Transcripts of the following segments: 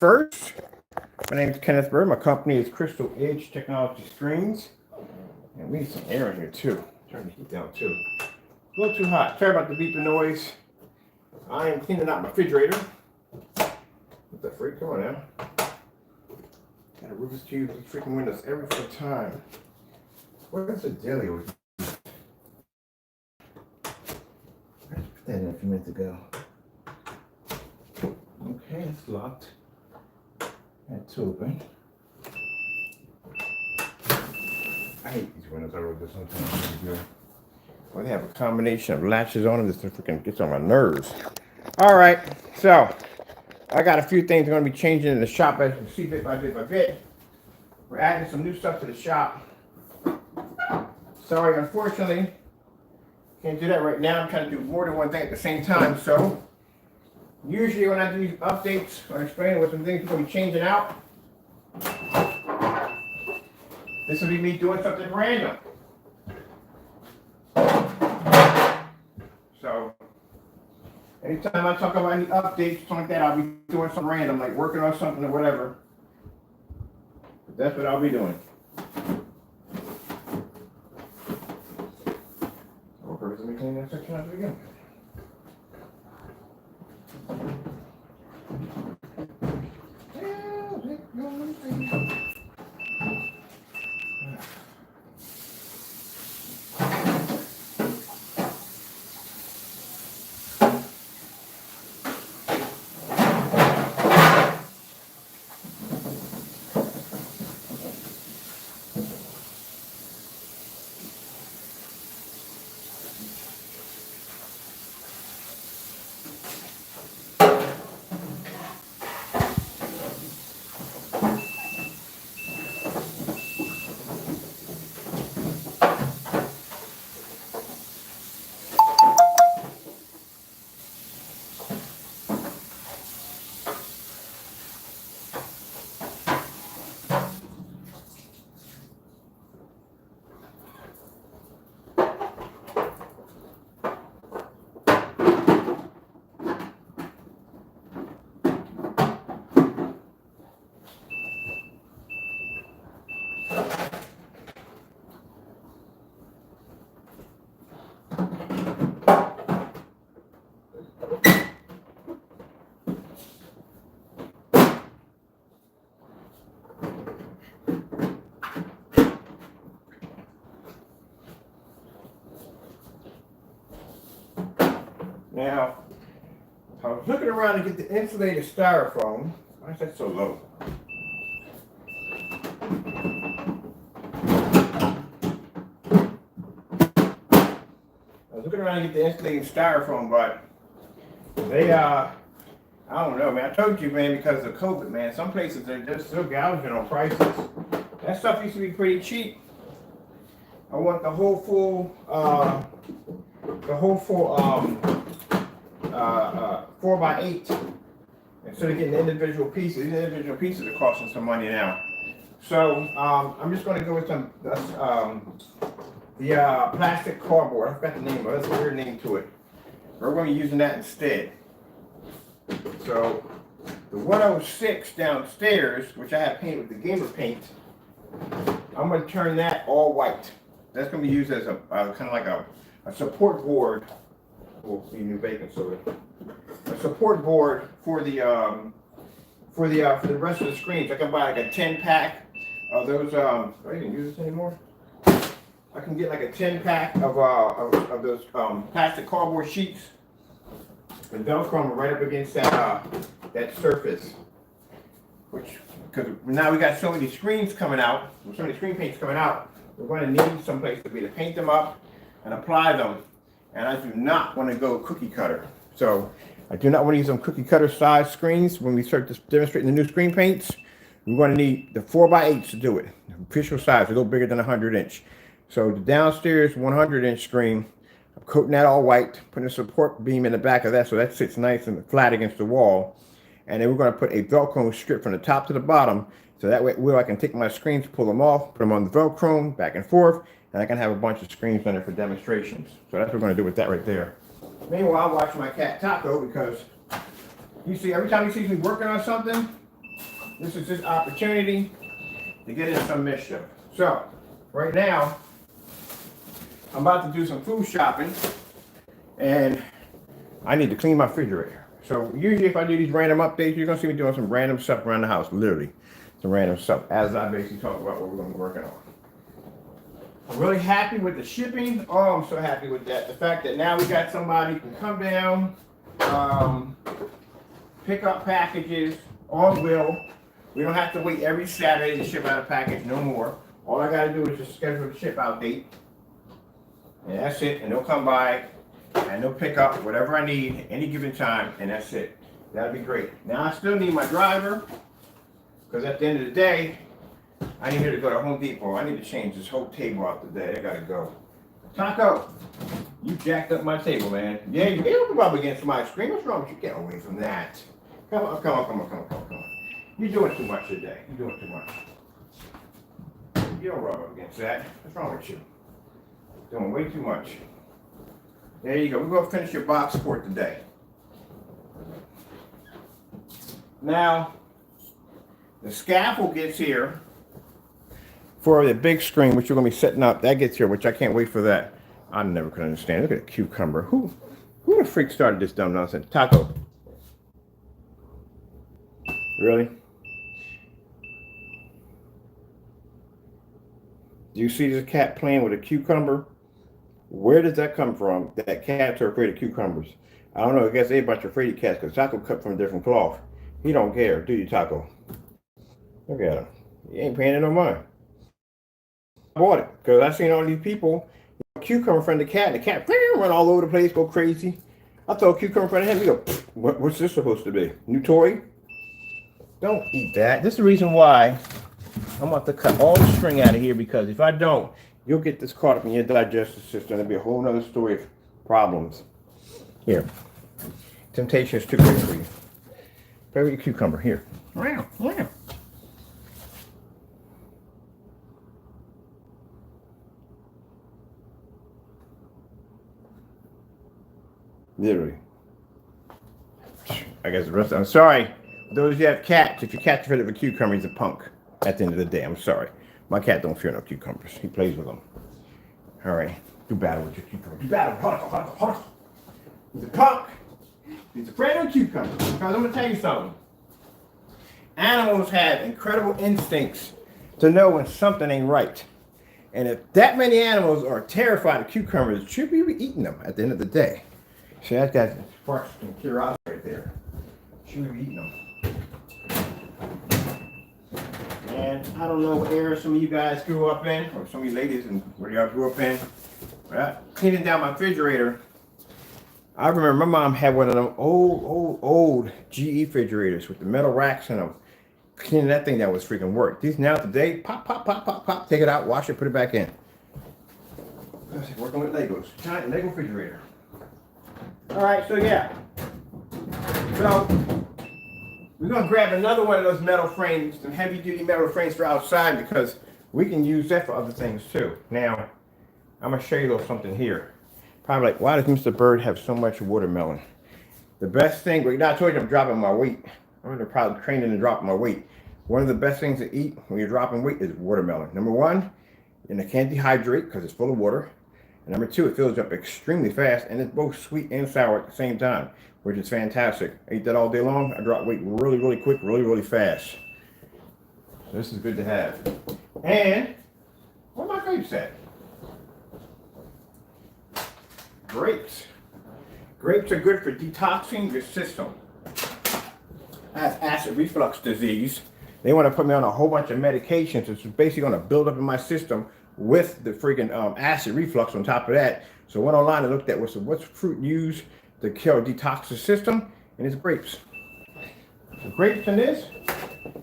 First, my name is Kenneth Bird. My company is Crystal Edge Technology Screens. And we need some air in here too. Turn the heat down too. A little too hot. Sorry about the beeping noise. I am cleaning out my refrigerator. What the freak? Come on now. Gotta roof this to you these freaking windows every time. Where's the deli with you? I just put that in a few minutes ago. Okay, it's locked. That's open. I hate these windows. I wrote this sometimes. Well, they have a combination of latches on them. This freaking gets on my nerves. All right, so I got a few things I'm going to be changing in the shop as you can see bit by bit by bit. We're adding some new stuff to the shop. Sorry, unfortunately, can't do that right now. I'm trying to do more than one thing at the same time. So usually when I do these updates or explain what some things are going to be changing out, this will be me doing something random. So anytime I talk about any updates, something like that, I'll be doing something random, like working on something or whatever. But that's what I'll be doing. Let me clean that section out again. Now, I was looking around to get the insulated styrofoam. Why is that so low? I was looking around to get the insulated styrofoam, but they, I don't know, man. I told you, man, because of COVID, man, some places they're just still gouging on prices. That stuff used to be pretty cheap. I want the whole full, 4x8 instead of getting the individual pieces. These individual pieces are costing some money now. So I'm just going to go with some the plastic cardboard. I forgot the name of it. That's a weird name to it. We're going to be using that instead. So the 106 downstairs, which I have painted with the Gamer paint, I'm going to turn that all white. That's going to be used as a kind of like a support board. We'll see new baking soda. A support board for the rest of the screens. I can buy like a 10-pack of those. Do I even use this anymore? I can get like a 10-pack of those plastic cardboard sheets and Velcro them right up against that surface. Which, because now we got so many screens coming out, so many screen paints coming out, we're going to need some place to paint them up and apply them. And I do not want to go cookie cutter. So I do not want to use some cookie cutter size screens. When we start demonstrating the new screen paints, we're going to need the 4x8 to do it. The official size, a little bigger than 100-inch. So the downstairs 100-inch screen, I'm coating that all white, putting a support beam in the back of that so that sits nice and flat against the wall. And then we're going to put a Velcro strip from the top to the bottom, so that way I can take my screens, pull them off, put them on the Velcro, back and forth, and I can have a bunch of screens on there for demonstrations. So that's what we're going to do with that right there. Meanwhile, I'm watching my cat Taco because you see, every time he sees me working on something, this is this opportunity to get in some mischief. So, right now, I'm about to do some food shopping, and I need to clean my refrigerator. So usually if I do these random updates, you're gonna see me doing some random stuff around the house, literally. Some random stuff, as I basically talk about what we're gonna be working on. I'm really happy with the shipping. Oh, I'm so happy with that. The fact that now we got somebody who can come down, pick up packages on will. We don't have to wait every Saturday to ship out a package no more. All I gotta do is just schedule the ship out date. And that's it. And they'll come by and they'll pick up whatever I need any given time, and that's it. That'd be great. Now I still need my driver, because at the end of the day, I need her to go to Home Depot. I need to change this whole table out today. I gotta go. Taco, you jacked up my table, man. Yeah, you don't rub against my screen. What's wrong with you? Get away from that. Come on, come on, come on, come on, come on, come on. You're doing too much today. You're doing too much. You don't rub up against that. What's wrong with you? Doing way too much. There you go. We're going to finish your box for today. Now, the scaffold gets here for the big screen, which you're going to be setting up. That gets here, which I can't wait for that. I never could understand. Look at a cucumber. Who the freak started this dumb nonsense? Taco. Really? Do you see this cat playing with a cucumber? Where does that come from? That cats are afraid of cucumbers. I don't know. I guess everybody's afraid of cats because Taco cut from a different cloth. He don't care, do you, Taco? Look at him. He ain't paying it no mind. I bought it because I seen all these people. Cucumber in front of the cat. The cat run all over the place, go crazy. I throw a cucumber in front of him. He go, what's this supposed to be? New toy? Don't eat that. This is the reason why I'm about to cut all the string out of here, because if I don't, you'll get this caught up in your digestive system. It'll be a whole nother story of problems. Here. Temptation is too great for you. Play with your cucumber. Here. Wow. Wow. Literally. I guess the rest. I'm sorry. Those of you have cats, if your cat's afraid of a cucumber, he's a punk. At the end of the day, I'm sorry. My cat don't fear no cucumbers. He plays with them. All right. Do battle with your cucumber. Do battle. He's a punk. He's afraid of cucumbers. Because I'm going to tell you something. Animals have incredible instincts to know when something ain't right. And if that many animals are terrified of cucumbers, should we be eating them at the end of the day? See, that got sparks some curiosity right there. Should we be eating them? And I don't know what era some of you guys grew up in, or some of you ladies and where y'all grew up in. But cleaning down my refrigerator, I remember my mom had one of them old GE refrigerators with the metal racks in them. Cleaning that thing, that was freaking work. These now today, pop, take it out, wash it, put it back in. Working with Legos. Giant Lego refrigerator. All right, so yeah. So we're gonna grab another one of those metal frames, some heavy duty metal frames for outside, because we can use that for other things too. Now, I'm gonna show you a little something here. Probably like, why does Mr. Bird have so much watermelon? The best thing, well, I told you I'm dropping my weight. I'm probably training to drop my weight. One of the best things to eat when you're dropping weight is watermelon. Number one, and it can't dehydrate because it's full of water. And number two, it fills up extremely fast, and it's both sweet and sour at the same time, which is fantastic. I eat that all day long. I drop weight really quick, really fast. So this is good to have. And where are my grapes at? Grapes. Grapes are good for detoxing your system. I have acid reflux disease. They want to put me on a whole bunch of medications. It's basically going to build up in my system with the freaking acid reflux on top of that. So I went online and looked at what's fruit used to kill detox the system, and it's grapes. So grapes and this,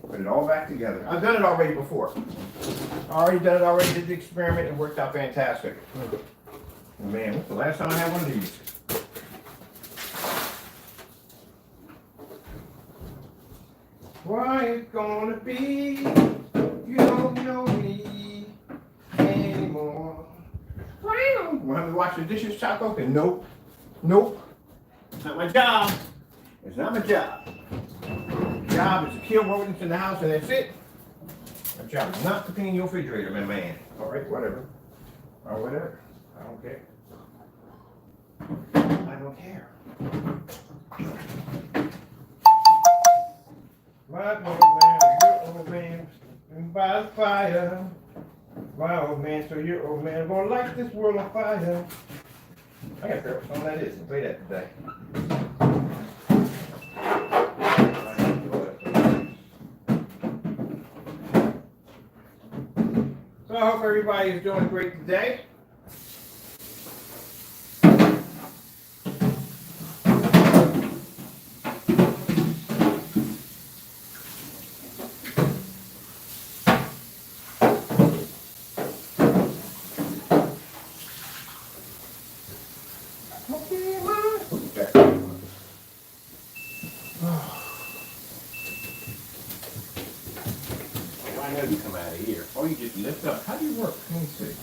put it all back together. I've done it already before. Did the experiment, it worked out fantastic. Man, what's the last time I had one of these? Why it's gonna be, you don't know me anymore. Want to wash the dishes, Taco? And nope. It's not my job. It's not my job. job is to kill rodents in the house and that's it. My job is not to clean your refrigerator, my man. All right, whatever. Or whatever. I don't care. I don't care. My old man, your old man, by the fire. My old man, so your old man gonna light this world on fire. I gotta figure out what song that is and play that today. So I hope everybody is doing great today. I know you come out of here. Or you just lift up. How do you work? Let me see.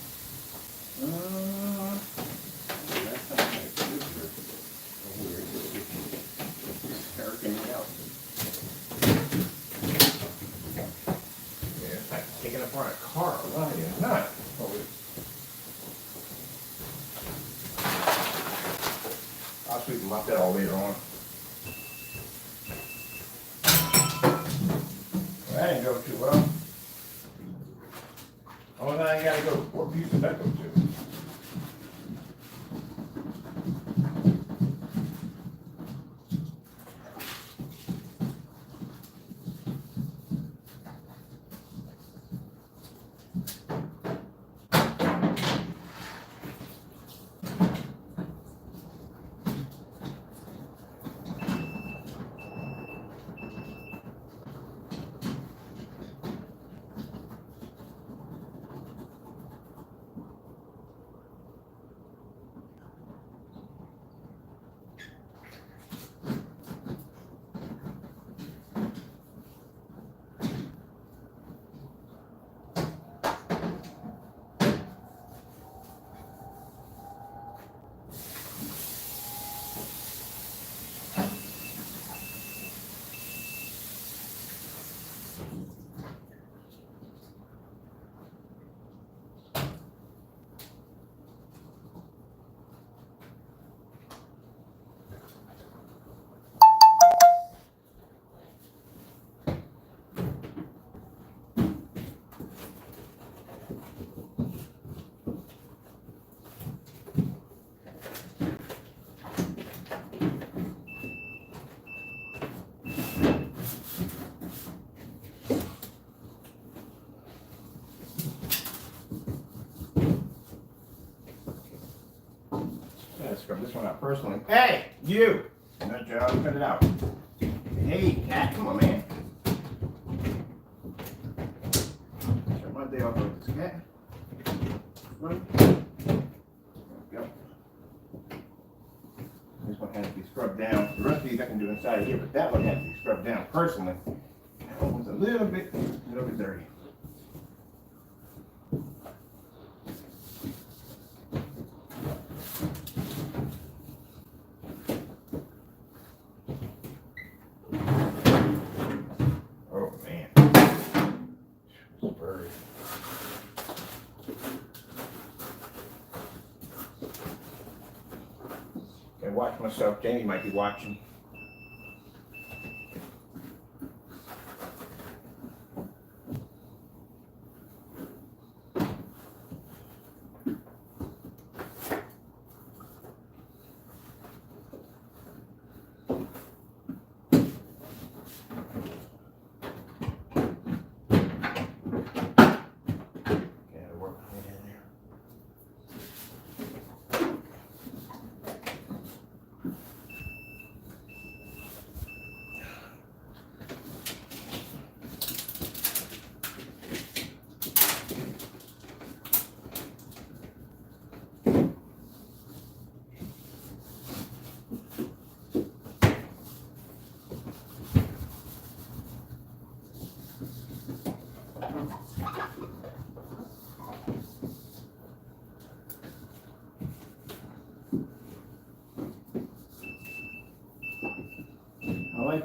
That's not like super weird. Just hurricane it out. Yeah, it's like taking apart a car. Well, it's not. I'll sweep them up that all later on. That didn't go too well. Oh, now you gotta go. What piece did that go to? Let's scrub this one out personally. Hey, you! Nut job, cut it out. Hey, cat, come on, man. Start my day off with this cat. Run. There we go. This one has to be scrubbed down. The rest of these I can do inside here, but that one has to be scrubbed down personally. That one was a little bit dirty. Watch myself. Jamie might be watching.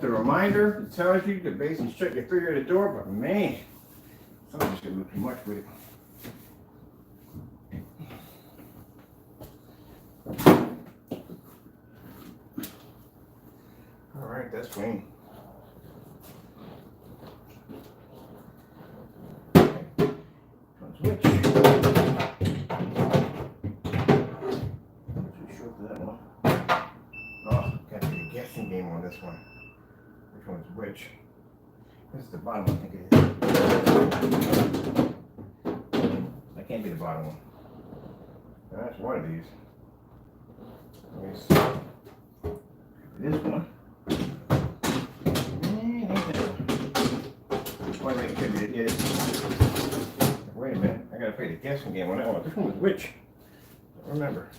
the reminder. It tells you to basically shut your refrigerator door, but man, something's gonna do too much with it. All right, that's clean. Switch. Too short for that one. Oh, got to be a guessing game on this one. Which one's which? This is the bottom one, I think it is. That can't be the bottom one. That's one of these. Let me see. This one. Which one make it? It is. Wait a minute. I gotta play the guessing game on that one. Which one was which? I don't remember.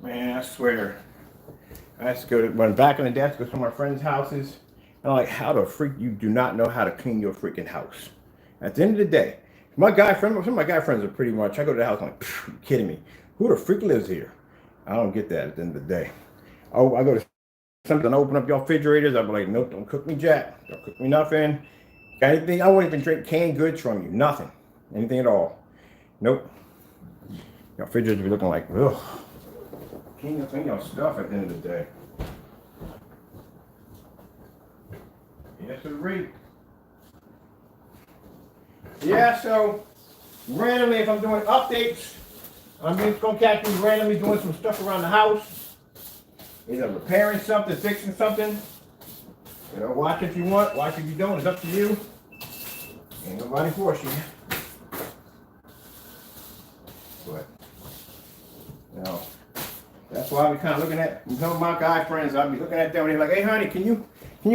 Man, I swear. I used to go to, when back in the day, I used to go to my friends' houses. And I'm like, how the freak you do not know how to clean your freaking house? At the end of the day, some of my guy friends are pretty much, I go to the house, I'm like, you kidding me? Who the freak lives here? I don't get that at the end of the day. Oh, I go to something, open up your refrigerators, I'll be like, nope, don't cook me jack. Don't cook me nothing. Got anything? I won't even drink canned goods from you. Nothing. Anything at all. Nope. Your refrigerators be looking like, ugh. Clean your stuff at the end of the day. Yes, sir. Yeah, so randomly, if I'm doing updates, I'm just gonna catch me randomly doing some stuff around the house. Either repairing something, fixing something. You know, watch if you want, watch if you don't. It's up to you. Ain't nobody forcing you. But, you know. That's why I be kind of looking at some of my guy friends. I'll be looking at them and they're like, hey, honey, can you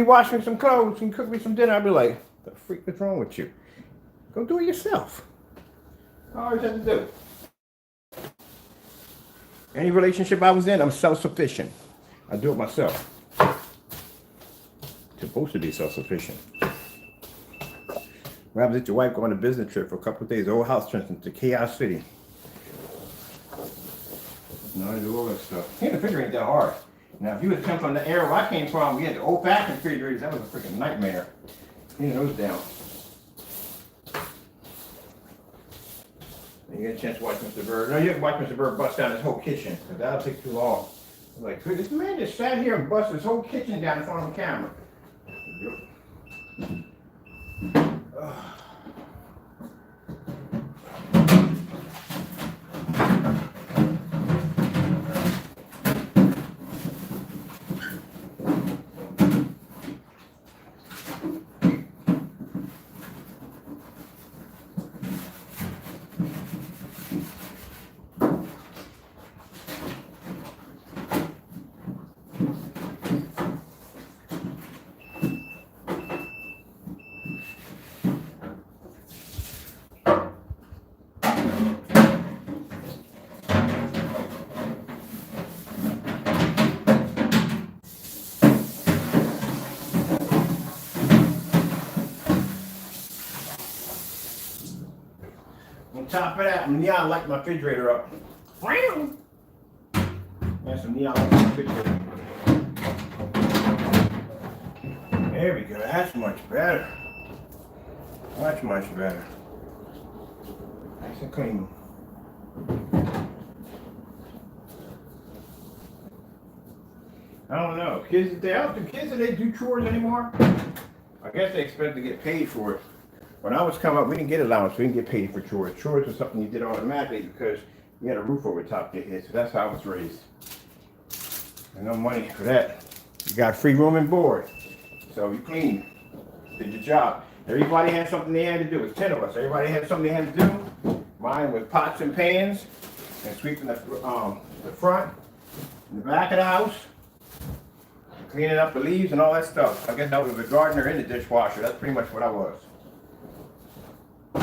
wash me some clothes? Can you cook me some dinner? I'll be like, the freak is wrong with you? Go do it yourself. I always have to do it. Any relationship I was in, I'm self-sufficient. I do it myself. Supposed to be self-sufficient. What happens if your wife go on a business trip for a couple of days? The whole house turns into Chaos City. No, I do all that stuff. Cleaning the refrigerator ain't that hard. Now, if you would come from the era where I came from, we had the old-fashioned refrigerators. That was a freaking nightmare. Cleaning those down. You get a chance to watch Mr. Bird. No, you have to watch Mr. Bird bust down his whole kitchen, because that'll take too long. I'm like, this man just sat here and busted his whole kitchen down in front of the camera. On top of that, neon light my refrigerator up. There's some neon light on my refrigerator. There we go. That's much better. Much better. Nice and clean. I don't know. Kids, they do chores anymore? I guess they expect to get paid for it. When I was coming up, we didn't get allowance. We didn't get paid for chores. Chores was something you did automatically because you had a roof over the top of your head. So that's how I was raised. And no money for that. You got free room and board. So you clean. Did your job. Everybody had something they had to do. It was 10 of us. Everybody had something they had to do. Mine was pots and pans and sweeping the front and the back of the house. Cleaning up the leaves and all that stuff. I guess I was a gardener and a dishwasher. That's pretty much what I was. I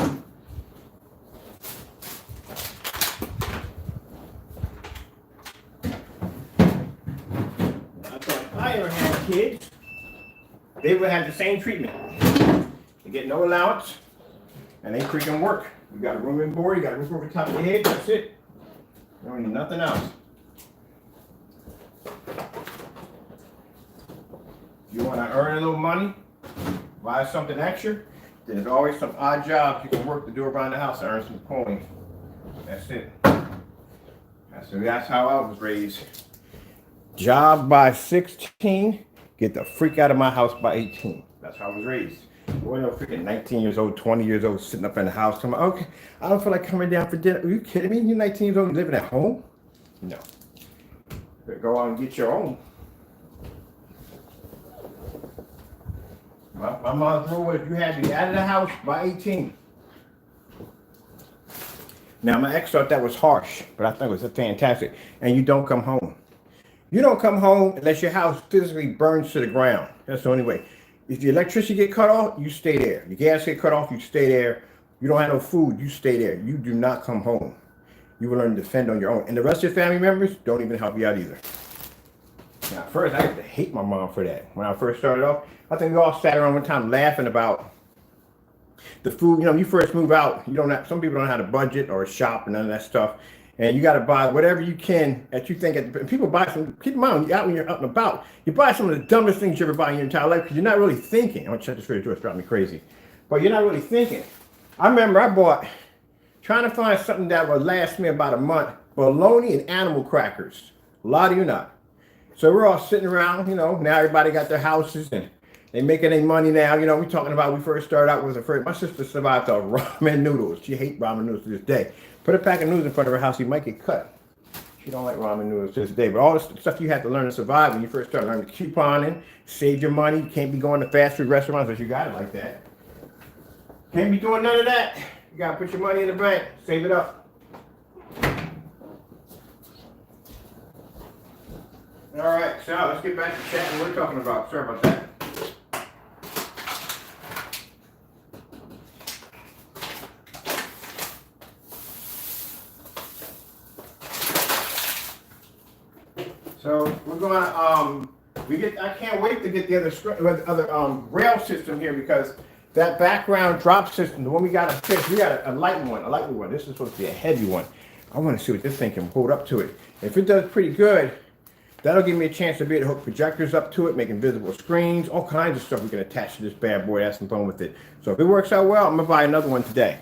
thought if I ever had kids, they would have the same treatment. They get no allowance, and they freaking work. You got a room and board, you got a roof over the top of your head, that's it. You don't need nothing else. You want to earn a little money, buy something extra, then there's always some odd jobs you can work to do around the house to earn some coins. That's it. That's how I was raised. Job by 16, get the freak out of my house by 18. That's how I was raised. Boy, no freaking 19 years old, 20 years old, sitting up in the house. I'm like, okay, I don't feel like coming down for dinner. Are you kidding me? You're 19 years old living at home? No. Better go out and get your own. My mom's rule was you had to be out of the house by 18. Now, my ex thought that was harsh, but I think it was fantastic. And you don't come home. You don't come home unless your house physically burns to the ground. That's the only way. If the electricity get cut off, you stay there. Your gas get cut off, you stay there. You don't have no food, you stay there. You do not come home. You will learn to defend on your own. And the rest of your family members don't even help you out either. Now, at first, I used to hate my mom for that. When I first started off, I think we all sat around one time laughing about the food. You know, when you first move out, you don't have, some people don't know how to budget or shop and none of that stuff. And you got to buy whatever you can that you think, people buy some, keep in mind, when you're out and about, you buy some of the dumbest things you ever buy in your entire life because you're not really thinking. I'm going to check this for you, it's driving me crazy. But you're not really thinking. I remember I bought, trying to find something that would last me about a month, bologna and animal crackers. A lot of you not. So we're all sitting around, you know, now everybody got their houses and they making their money now. You know, we're talking about, we first started out with a friend. My sister survived on ramen noodles. She hates ramen noodles to this day. Put a pack of noodles in front of her house, you might get cut. She don't like ramen noodles to this day. But all this stuff you have to learn to survive when you first start learning couponing, save your money. You can't be going to fast food restaurants unless you got it like that. Can't be doing none of that. You got to put your money in the bank, save it up. All right, so let's get back to chatting. What we're talking about. Sorry about that. So we're gonna I can't wait to get the other rail system here because that background drop system, the one we got to fix, we got a light one. This is supposed to be a heavy one. I want to see what this thing can hold up to it. If it does pretty good, that'll give me a chance to be able to hook projectors up to it, make invisible screens, all kinds of stuff we can attach to this bad boy. Have some fun with it. So if it works out well, I'm gonna buy another one today.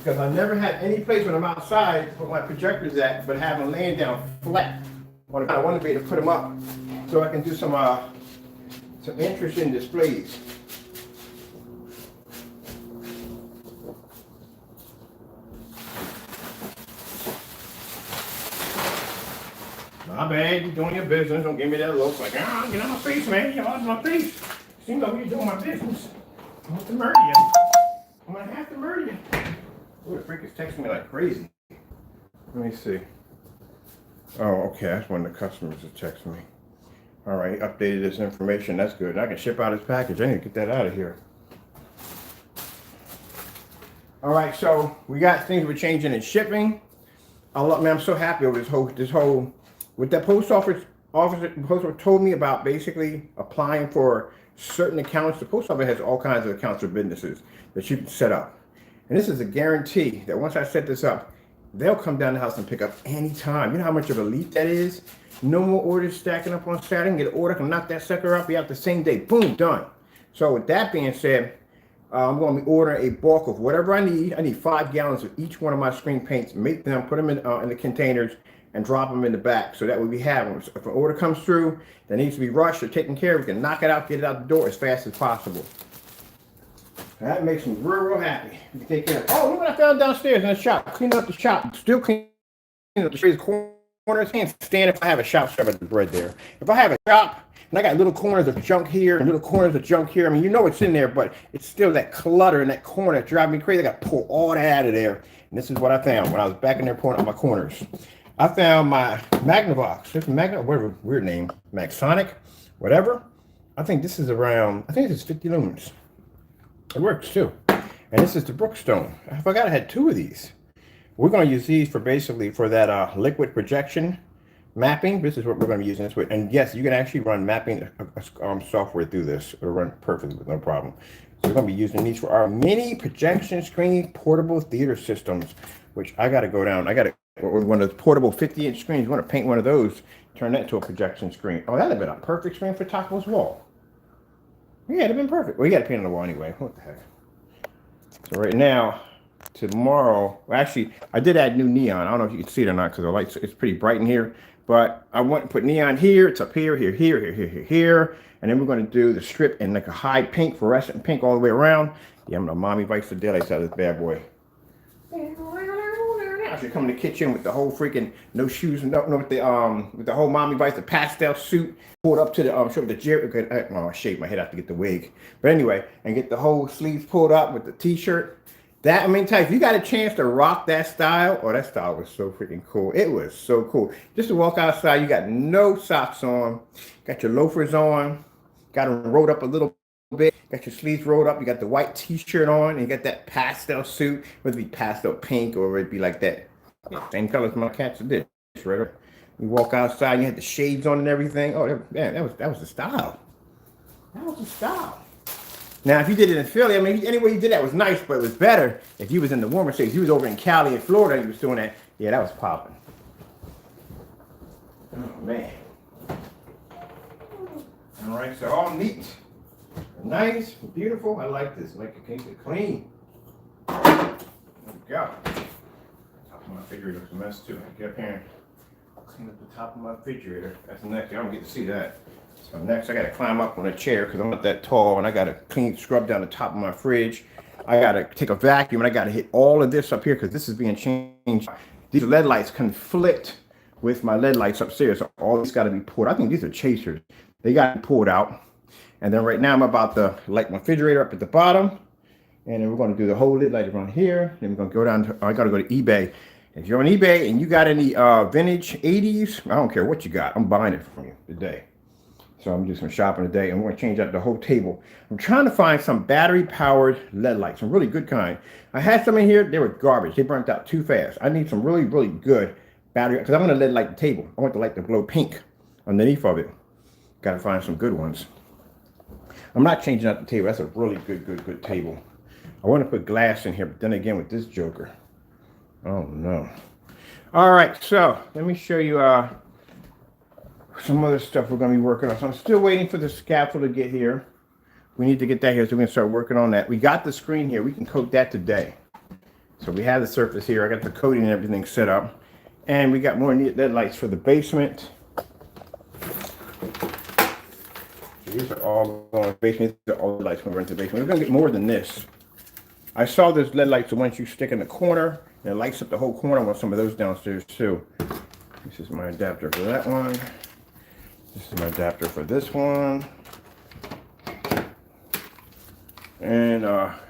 Because I never had any place when I'm outside to put my projectors at, but have them laying down flat. I want to be able to put them up so I can do some interesting displays. My bad, you're doing your business. Don't give me that look like, get out of my face, man. You're out of my face. Seems like you're doing my business. I'm going to murder you. I'm going to have to murder you. Oh, the freak is texting me like crazy. Let me see. Oh, okay. That's one of the customers that texted me. All right, updated this information. That's good. I can ship out his package. I need to get that out of here. All right, so we got things we're changing in shipping. I'm so happy over this whole, what that post officer told me about basically applying for certain accounts. The post office has all kinds of accounts for businesses that you can set up. And this is a guarantee that once I set this up, they'll come down the house and pick up anytime. You know how much of a leap that is? No more orders stacking up on Saturday. Get an order, can knock that sucker up. Be out the same day. Boom, done. So with that being said, I'm going to be ordering a bulk of whatever I need. I need 5 gallons of each one of my screen paints. Make them, put them in the containers, and drop them in the back. So that way we have them. So if an order comes through that needs to be rushed or taken care of, we can knock it out, get it out the door as fast as possible. That makes me real, real happy. You can take care of it. Oh, look what I found downstairs in the shop. Cleaning up the shop. Still cleaning up the corners. Can't stand if I have a shop serving the bread there. If I have a shop, and I got little corners of junk here and little corners of junk here. I mean, you know it's in there, but it's still that clutter in that corner driving me crazy. I got to pull all that out of there. And this is what I found when I was back in there pulling out my corners. I found my Magnavox. It's whatever weird name, Maxonic, whatever. I think this is around, I think this is 50 lumens. It works too. And this is the Brookstone. I forgot I had 2 of these. We're going to use these for basically for that liquid projection mapping. This is what we're going to be using this with. And yes, you can actually run mapping software through this. It'll run perfectly with no problem. So we're going to be using these for our mini projection screen portable theater systems, which I got to go down. I got to, one of those portable 50-inch screens. You want to paint one of those, turn that into a projection screen. Oh, that'd have been a perfect screen for Taco's wall. Yeah, it'd have been perfect. Well, you got to paint on the wall anyway. What the heck? So right now, tomorrow, well, actually, I did add new neon. I don't know if you can see it or not because the lights, it's pretty bright in here. But I want to put neon here. It's up here, here, here, here, here, here, here. And then we're going to do the strip in like a high pink, fluorescent pink all the way around. Yeah, I'm going to mommy vice the daylights out of this bad boy. I should come in the kitchen with the whole freaking no shoes and no with the whole mommy vice, the pastel suit pulled up to the show the jerry. Oh, I shaved my head out to get the wig. But anyway, and get the whole sleeves pulled up with the t-shirt. That, I mean, if you got a chance to rock that style, oh, that style was so freaking cool. It was so cool. Just to walk outside, you got no socks on, got your loafers on, got them rolled up a little bit, got your sleeves rolled up, you got the white t-shirt on, and you got that pastel suit, whether it be pastel pink or it'd be like that. Same color as my cats did. Right? You walk outside, you had the shades on and everything. Oh, man, that was the style. That was the style. Now, if you did it in Philly, I mean, any way you did that was nice, but it was better if you was in the warmer states. You was over in Cali and Florida and you was doing that. Yeah, that was popping. Oh, man. All right, so all neat. Nice, beautiful. I like this. I like to keep it clean. There we go. Top of my refrigerator looks a mess, too. I get up here and clean up the top of my refrigerator. That's the next thing. I don't get to see that. So next I got to climb up on a chair because I'm not that tall, and I got to scrub down the top of my fridge. I got to take a vacuum, and I got to hit all of this up here because this is being changed. These LED lights conflict with my LED lights upstairs, so all these got to be pulled. I think these are chasers. They got to be pulled out. And then right now I'm about to light my refrigerator up at the bottom, and then we're going to do the whole lid light around here. Then we're going to go down to, I got to go to eBay. If you're on eBay and you got any vintage 80s, I don't care what you got, I'm buying it from you today. So I'm just going to shopping today, and we're going to change out the whole table. I'm trying to find some battery-powered LED lights, some really good kind. I had some in here. They were garbage. They burnt out too fast. I need some really, really good battery, because I'm going to LED light the table. I want the light to glow pink underneath of it. Got to find some good ones. I'm not changing out the table. That's a really good table. I want to put glass in here, but then again with this joker. Oh, no. All right, so let me show you some other stuff we're going to be working on. So I'm still waiting for the scaffold to get here. We need to get that here, so we're going to start working on that. We got the screen here. We can coat that today. So we have the surface here. I got the coating and everything set up. And we got more LED lights for the basement. These are all going to the basement. These are all the lights going to run to the basement. We're going to get more than this. I saw those LED lights, the ones you stick in the corner, and it lights up the whole corner. I want some of those downstairs too. This is my adapter for that one. This is my adapter for this one. And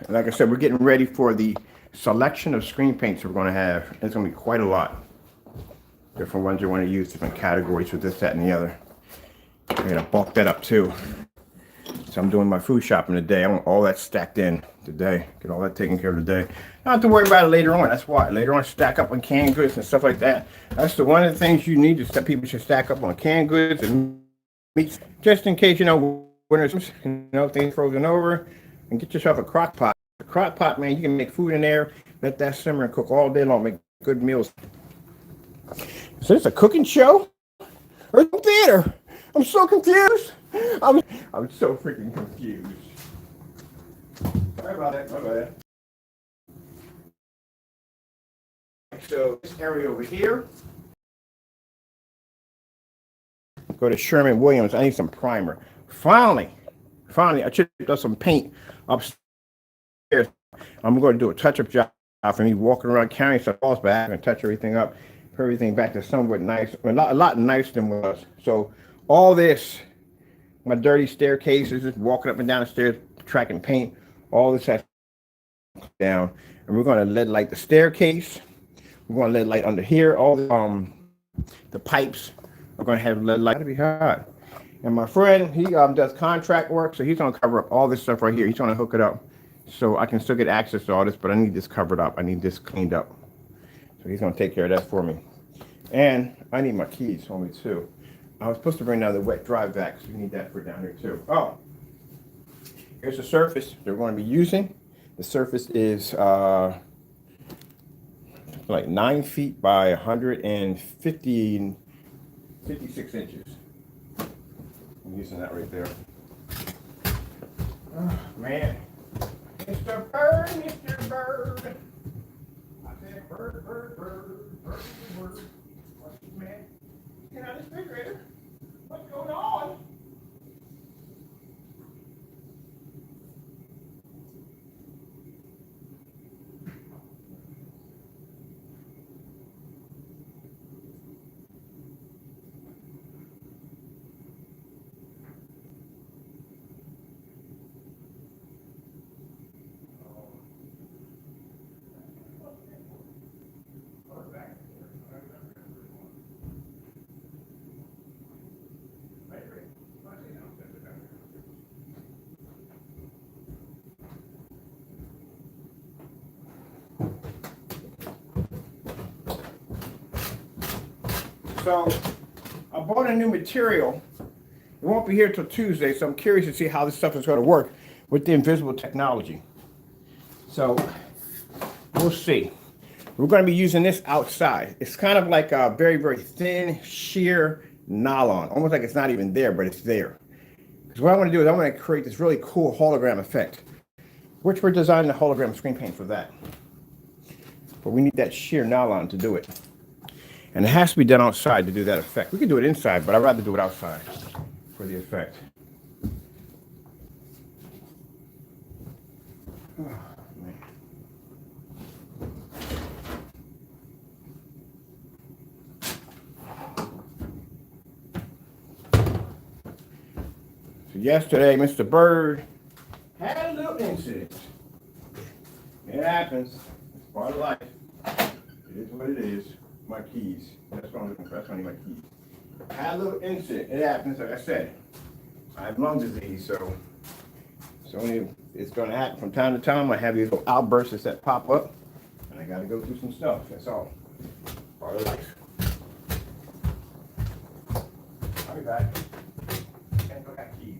like I said, we're getting ready for the selection of screen paints we're going to have. It's going to be quite a lot. Different ones you want to use, different categories for this, that, and the other. I'm going to bulk that up too. So I'm doing my food shopping today. I want all that stacked in today. Get all that taken care of today. Not have to worry about it later on. That's why. Later on, stack up on canned goods and stuff like that. That's the one of the things you need is that people should stack up on canned goods and meats, just in case, when there's, things frozen over, and get yourself a crock pot. A crock pot, man, you can make food in there, let that simmer and cook all day long, make good meals. Is this a cooking show or a theater? I'm so confused. I'm so freaking confused. Sorry about that. My bad. So this area over here. Go to Sherwin-Williams. I need some primer. Finally, I chipped up some paint upstairs. I'm going to do a touch-up job for me walking around carrying some balls back and touch everything up, put everything back to somewhat nice, a lot nicer than it was. So all this, my dirty staircases, just walking up and down the stairs, tracking paint, all this has down. And we're going to lead light the staircase. We're going to lead light under here. All the pipes are going to have lead light. It'll be hot. And my friend, he does contract work, so he's going to cover up all this stuff right here. He's going to hook it up so I can still get access to all this, but I need this covered up. I need this cleaned up. So he's going to take care of that for me. And I need my keys on me too. I was supposed to bring down the wet dry vac, so we need that for down here too. Oh, here's the surface they're going to be using. The surface is like 9 feet by 56 inches. I'm using that right there. Oh, man. Mr. Bird, Mr. Bird. I said bird, bird, bird, bird, bird. What's this, man? Get out of the refrigerator. What's going on? So I bought a new material. It won't be here till Tuesday, so I'm curious to see how this stuff is going to work with the invisible technology. So we'll see. We're going to be using this outside. It's kind of like a very, very thin, sheer nylon. Almost like it's not even there, but it's there. Because what I want to do is I want to create this really cool hologram effect, which we're designing the hologram screen paint for that. But we need that sheer nylon to do it. And it has to be done outside to do that effect. We can do it inside, but I'd rather do it outside for the effect. Oh, man. So yesterday, Mr. Bird had a little incident. It happens. It's part of life. It is what it is. My keys. That's what I'm looking for. That's why I need my keys. I had a little incident. It happens, like I said. I have lung disease, so it's going to happen from time to time. I have these little outbursts that pop up, and I got to go through some stuff. That's all. Part of life. I'll be back. And go back keys.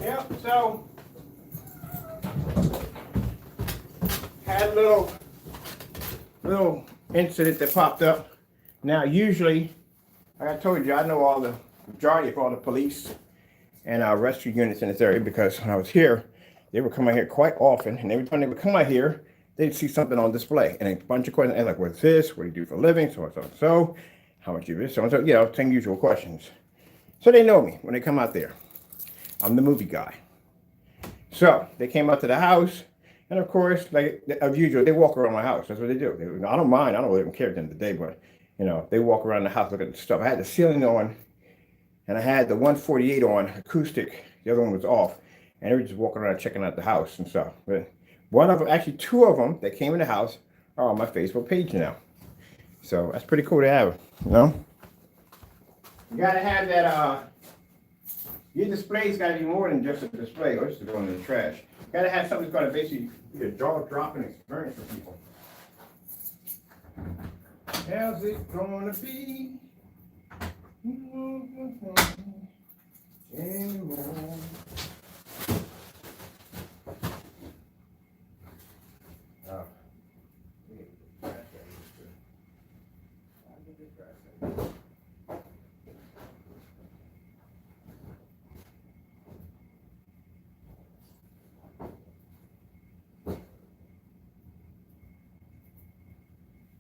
Yep, so had a little incident that popped up. Now usually, like I told you, I know all the majority of all the police and rescue units in this area because when I was here, they would come out here quite often, and every time they would come out here, they'd see something on display and a bunch of questions like, what's this? What do you do for a living? So and so and so. How much you this? So and so, 10 usual questions. So they know me when they come out there. I'm the movie guy. So they came out to the house, and of course, like as usual, they walk around my house. That's what they do. I don't mind. I don't really care at the end of the day, but they walk around the house looking at the stuff. I had the ceiling on, and I had the 148 on acoustic The other one was off. And they were just walking around checking out the house and stuff. But one of them, actually two of them that came in the house are on my Facebook page now. So that's pretty cool to have, you know? You gotta have that, your display's gotta be more than just a display or just going in the trash. You gotta have something that's gonna basically be a jaw-dropping experience for people. How's it gonna be? Anymore.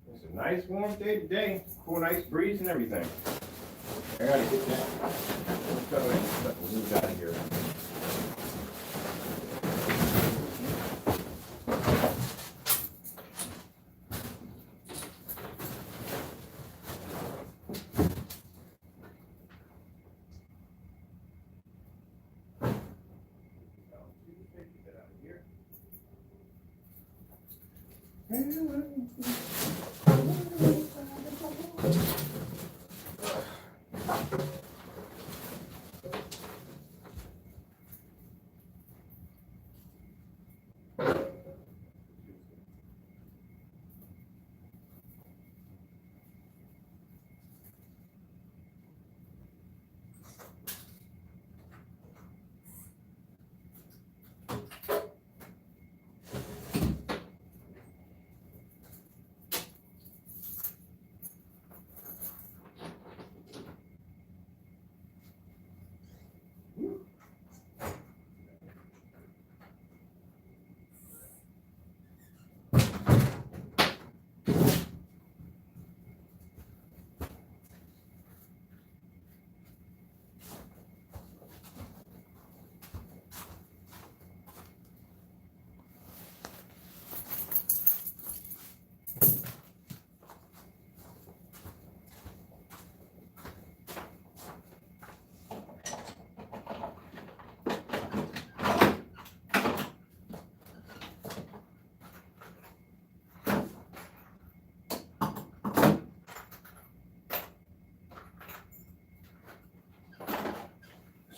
It's a nice warm day today. Cool, nice breeze and everything. I gotta get that. We'll move out of here.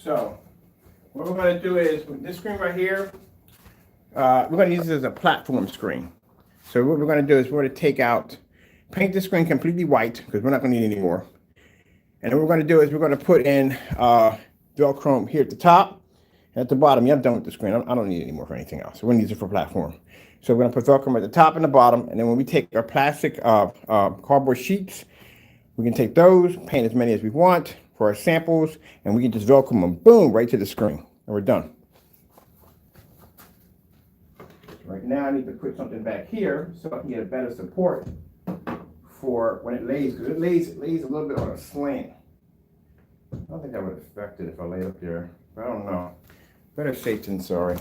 So, what we're going to do is, with this screen right here, we're going to use this as a platform screen. So what we're going to do is we're going to paint the screen completely white, because we're not going to need any more. And then what we're going to do is we're going to put in Velcro here at the top and at the bottom. Yeah, I'm done with the screen. I don't need it anymore for anything else. We're going to use it for platform. So we're going to put Velcro at the top and the bottom. And then when we take our plastic cardboard sheets, we can take those, paint as many as we want for our samples, and we can just Velcro them, boom, right to the screen, and we're done. Right now, I need to put something back here so I can get a better support for when it lays, because it lays a little bit on a slant. I don't think that would affect it if I lay it up there, but I don't know. Better safe than sorry.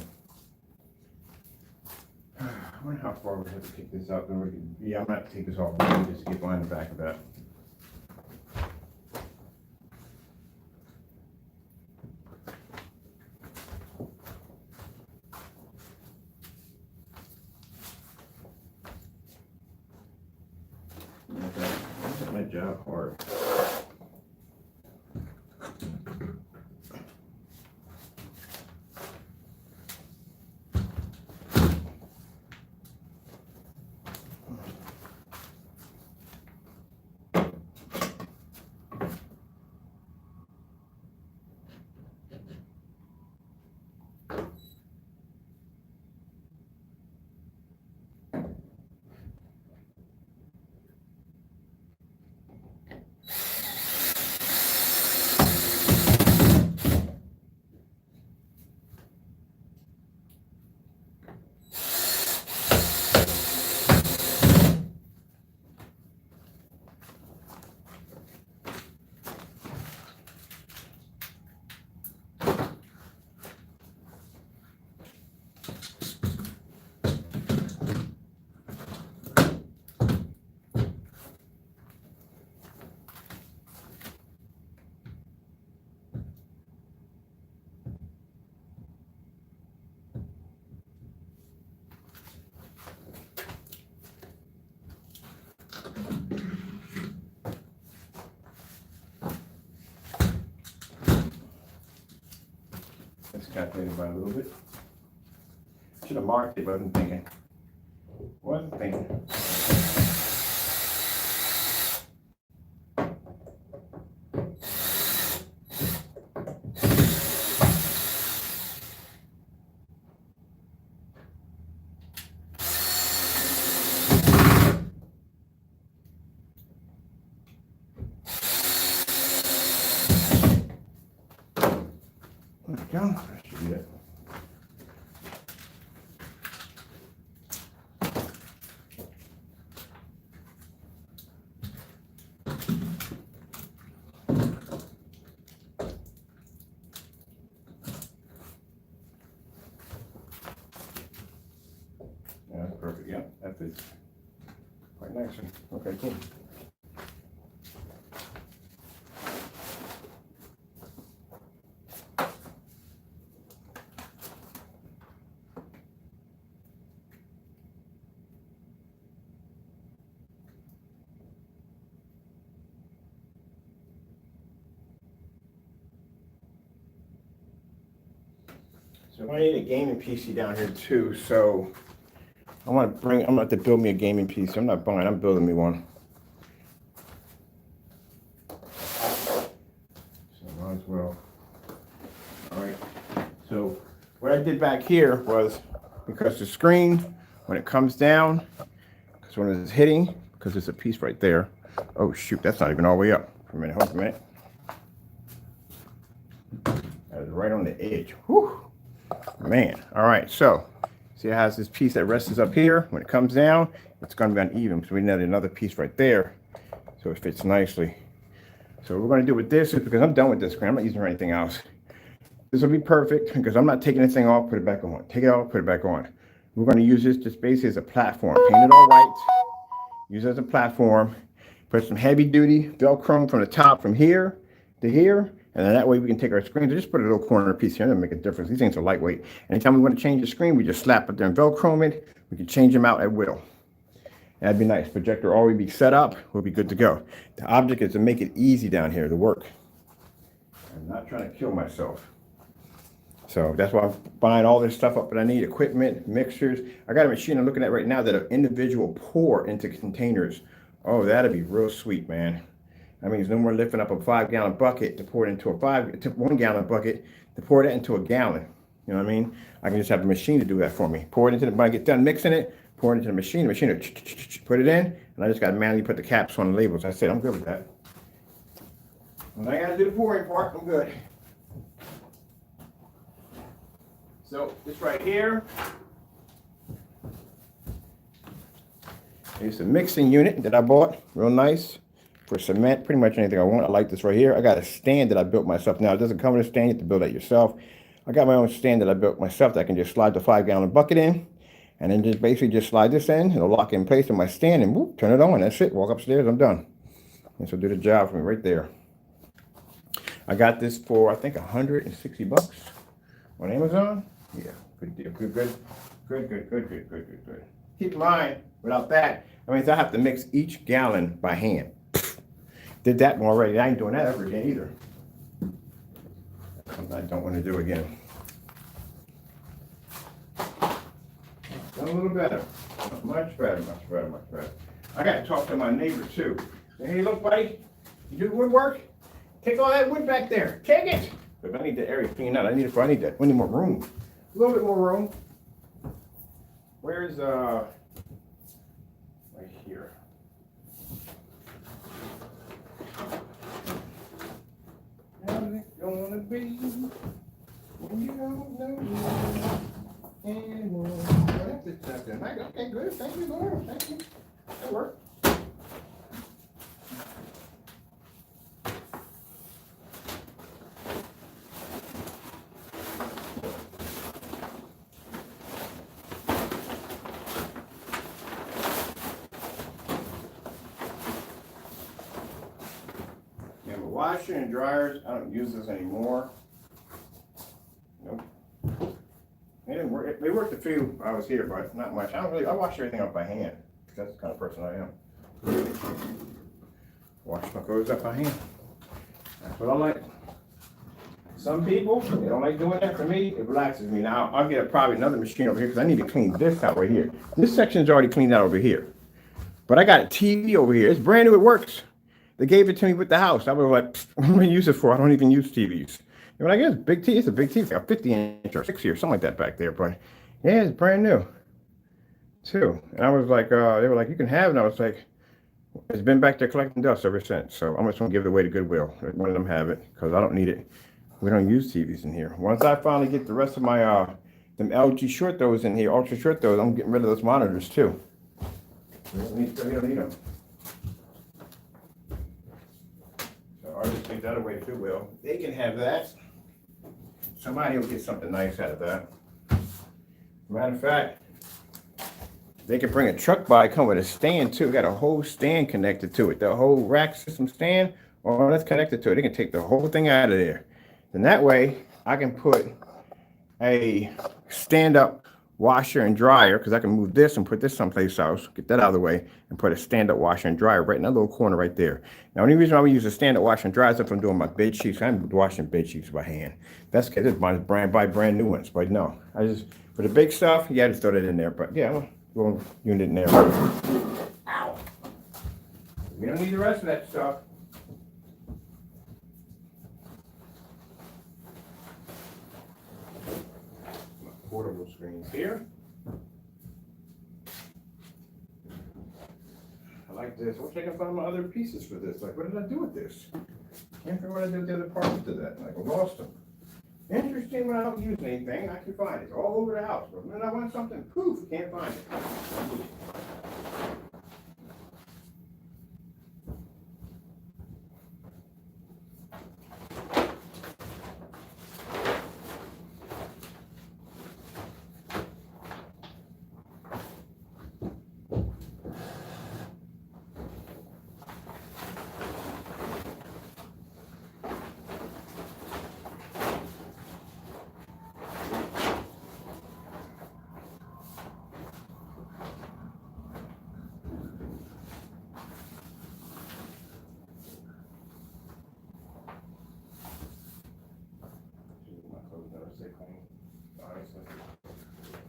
I wonder how far we have to take this out. Yeah, I'm going to have to take this off just to get behind the back of that. That's my job hard. miscalculated by a little bit. Should have marked it, but I wasn't thinking. Wasn't thinking. There we go. That should be it. Yeah, that's perfect. Yeah, that fits quite nicely. Okay, cool. So I need a gaming PC down here too. So I'm gonna have to build me a gaming PC. I'm not buying, I'm building me one. So might as well. All right. So what I did back here was, because the screen, when it comes down, because when it's hitting, because there's a piece right there. Oh shoot, that's not even all the way up. For a minute, hold on a minute. That is right on the edge. Whew. Man, all right, so see it has this piece that rests up here. When it comes down, it's going to be uneven, so we need another piece right there so it fits nicely. So what we're going to do with this is, because I'm done with this screen, I'm not using anything else. This will be perfect because I'm not taking this thing off, put it back on. Take it off, put it back on. We're going to use this just basically as a platform. Paint it all white, use it as a platform, put some heavy duty Velcro from the top from here to here. And then that way we can take our screens and just put a little corner piece here and make a difference. These things are lightweight. Anytime we want to change the screen, we just slap it there and Velcro it. We can change them out at will. That'd be nice. Projector already be set up. We'll be good to go. The object is to make it easy down here to work. I'm not trying to kill myself. So that's why I'm buying all this stuff up that I need, equipment, mixers. I got a machine I'm looking at right now that an individual pour into containers. Oh, that'd be real sweet, man. That means no more lifting up a 5-gallon bucket to pour it into a 1-gallon bucket to pour that into a gallon. You know what I mean? I can just have a machine to do that for me. Pour it into the, when I get done mixing it, pour it into the machine will put it in, and I just got to manually put the caps on the labels. That's it. I'm good with that. When I got to do the pouring part, I'm good. So this right here is a mixing unit that I bought, real nice. For cement, pretty much anything I want. I like this right here. I got a stand that I built myself. Now, it doesn't come with a stand. You have to build that yourself. I got my own stand that I built myself that I can just slide the 5-gallon bucket in, and then just basically just slide this in. It'll lock in place in my stand, and whoop, turn it on. That's it. Walk upstairs. I'm done. This will do the job for me right there. I got this for, I think, $160 on Amazon. Yeah, good deal. Good. Keep in mind, without that, I mean, I have to mix each gallon by hand. Did that one already. I ain't doing that ever again either. Something I don't want to do again. Done a little better. Much better. I got to talk to my neighbor too. Say, hey, look, buddy, you do woodwork? Take all that wood back there. Take it. But I need the area cleaned out. I need more room. A little bit more room. Where's right here? How's it gonna be when you don't know anymore? Oh, that's it. Okay, good. Thank you, Lord. Thank you. That worked. Washer and dryers, I don't use this anymore. Nope. They didn't work. They worked a few I was here, but not much. I wash everything up by hand. That's the kind of person I am. Wash my clothes up by hand. That's what I like. Some people, they don't like doing that. For me, it relaxes me. Now, I'll get probably another machine over here because I need to clean this out right here. This section's already cleaned out over here. But I got a TV over here. It's brand new. It works. They gave it to me with the house. I was like, what am I going to use it for? I don't even use TVs. And I guess big TV. It's a big TV. It's got 50-inch or 60 or something like that back there. But yeah, it's brand new too. And I was like, they were like, you can have it. And I was like, it's been back there collecting dust ever since. So I'm just going to give it away to Goodwill. Let one of them have it because I don't need it. We don't use TVs in here. Once I finally get the rest of my them LG short throws in here, ultra short throws, I'm getting rid of those monitors too. We don't need them. So I'll just take that away to Goodwill. They can have that. Somebody will get something nice out of that. Matter of fact, they can bring a truck by, come with a stand too. Got a whole stand connected to it. The whole rack system stand, or that's connected to it. They can take the whole thing out of there. And that way, I can put a stand-up washer and dryer, because I can move this and put this someplace else, get that out of the way, and put a stand-up washer and dryer right in that little corner right there. Now, the only reason I would use a stand-up washer and dryer is if I'm doing my bed sheets. I'm washing bed sheets by hand. That's because it's buy brand new ones. But no, I just, for the big stuff, yeah, I just throw that in there. But yeah, little unit in there. Ow. We don't need the rest of that stuff. Portable screens here. I like this. I wish I can find my other pieces for this. Like, what did I do with this? Can't figure what I did with the other parts to that. Like, I lost them. Interesting, when I don't use anything, I can find it. It's all over the house. But when I want something, poof, can't find it.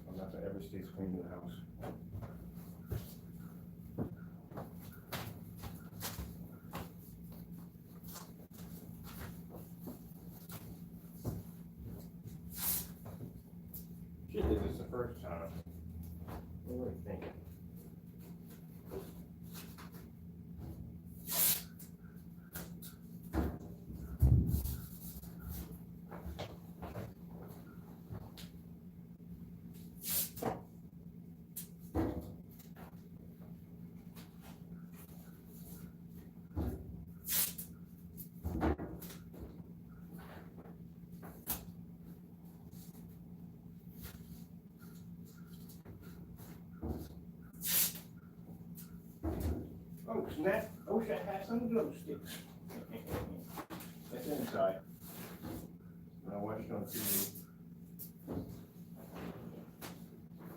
I'm not gonna ever stay clean in the house. She did this the first time. What were you thinking? Oh, snap. I wish I had some glow sticks. That's inside. When I watched on TV.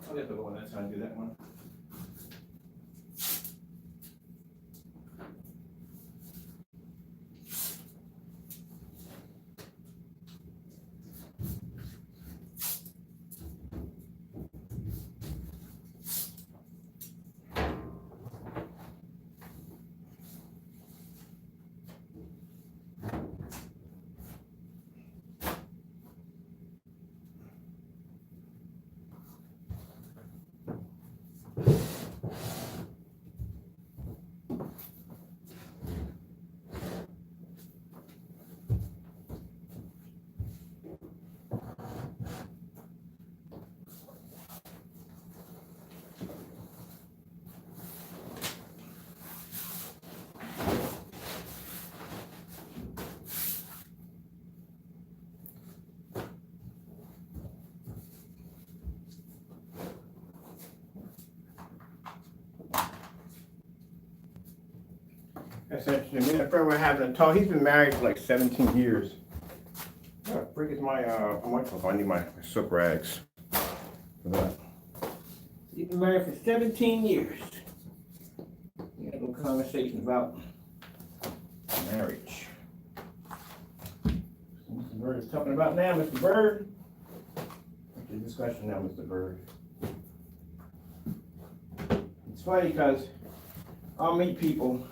I'll get the one that's how I do that one. That's interesting. Me and a friend were having a talk. He's been married for like 17 years. What the frick is my microphone? I need my soap rags for that. He's been married for 17 years. We had a little conversation about marriage. Bird is talking about now, Mr. Bird. What's the discussion now, Mr. Bird? It's funny because I'll meet people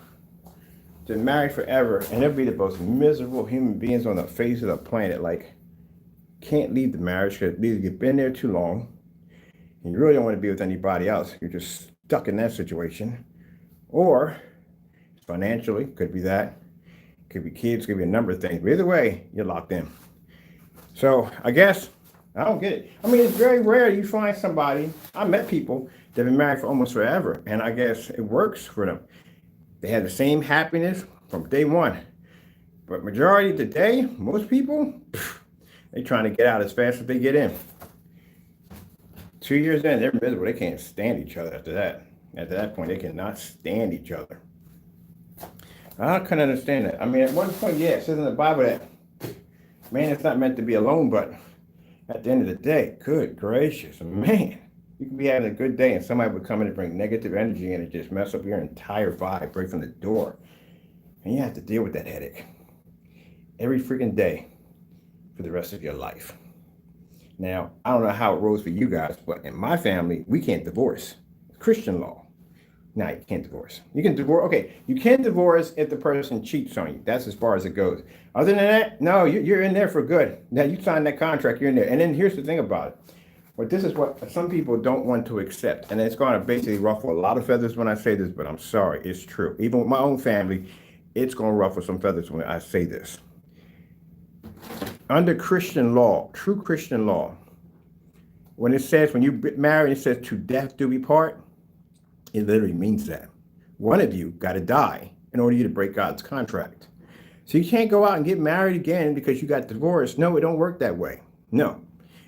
that are married forever, and they'll be the most miserable human beings on the face of the planet. Like, can't leave the marriage because either you've been there too long and you really don't want to be with anybody else. You're just stuck in that situation. Or financially, could be that. Could be kids, could be a number of things. But either way, you're locked in. So I guess, I don't get it. I mean, it's very rare you find somebody, I met people that have been married for almost forever, and I guess it works for them. They have the same happiness from day one. But majority of the day, most people, they're trying to get out as fast as they get in. 2 years in, they're miserable. They can't stand each other after that. At that point, they cannot stand each other. I couldn't understand that. I mean, at one point, yeah, it says in the Bible that man is not meant to be alone, but at the end of the day, good gracious, man, you can be having a good day and somebody would come in and bring negative energy in and just mess up your entire vibe right from the door. And you have to deal with that headache every freaking day for the rest of your life. Now, I don't know how it rolls for you guys, but in my family, we can't divorce. It's Christian law. No, you can't divorce. You can divorce. Okay, you can divorce if the person cheats on you. That's as far as it goes. Other than that, no, you're in there for good. Now, you signed that contract, you're in there. And then here's the thing about it. Well, this is what some people don't want to accept. And it's going to basically ruffle a lot of feathers when I say this, but I'm sorry, it's true. Even with my own family, it's going to ruffle some feathers when I say this. Under Christian law, true Christian law, when it says, when you get married, it says to death do we part, it literally means that. One of you got to die in order for you to break God's contract. So you can't go out and get married again because you got divorced. No, it don't work that way. No.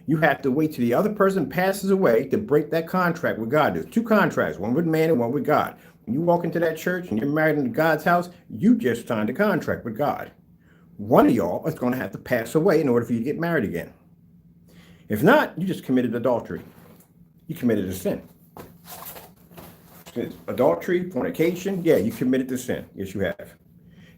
You have to wait till the other person passes away to break that contract with God. There's two contracts, one with man and one with God. When you walk into that church and you're married in God's house, you just signed a contract with God. One of y'all is going to have to pass away in order for you to get married again. If not, you just committed adultery. You committed a sin. Adultery, fornication, yeah, you committed the sin. Yes, you have.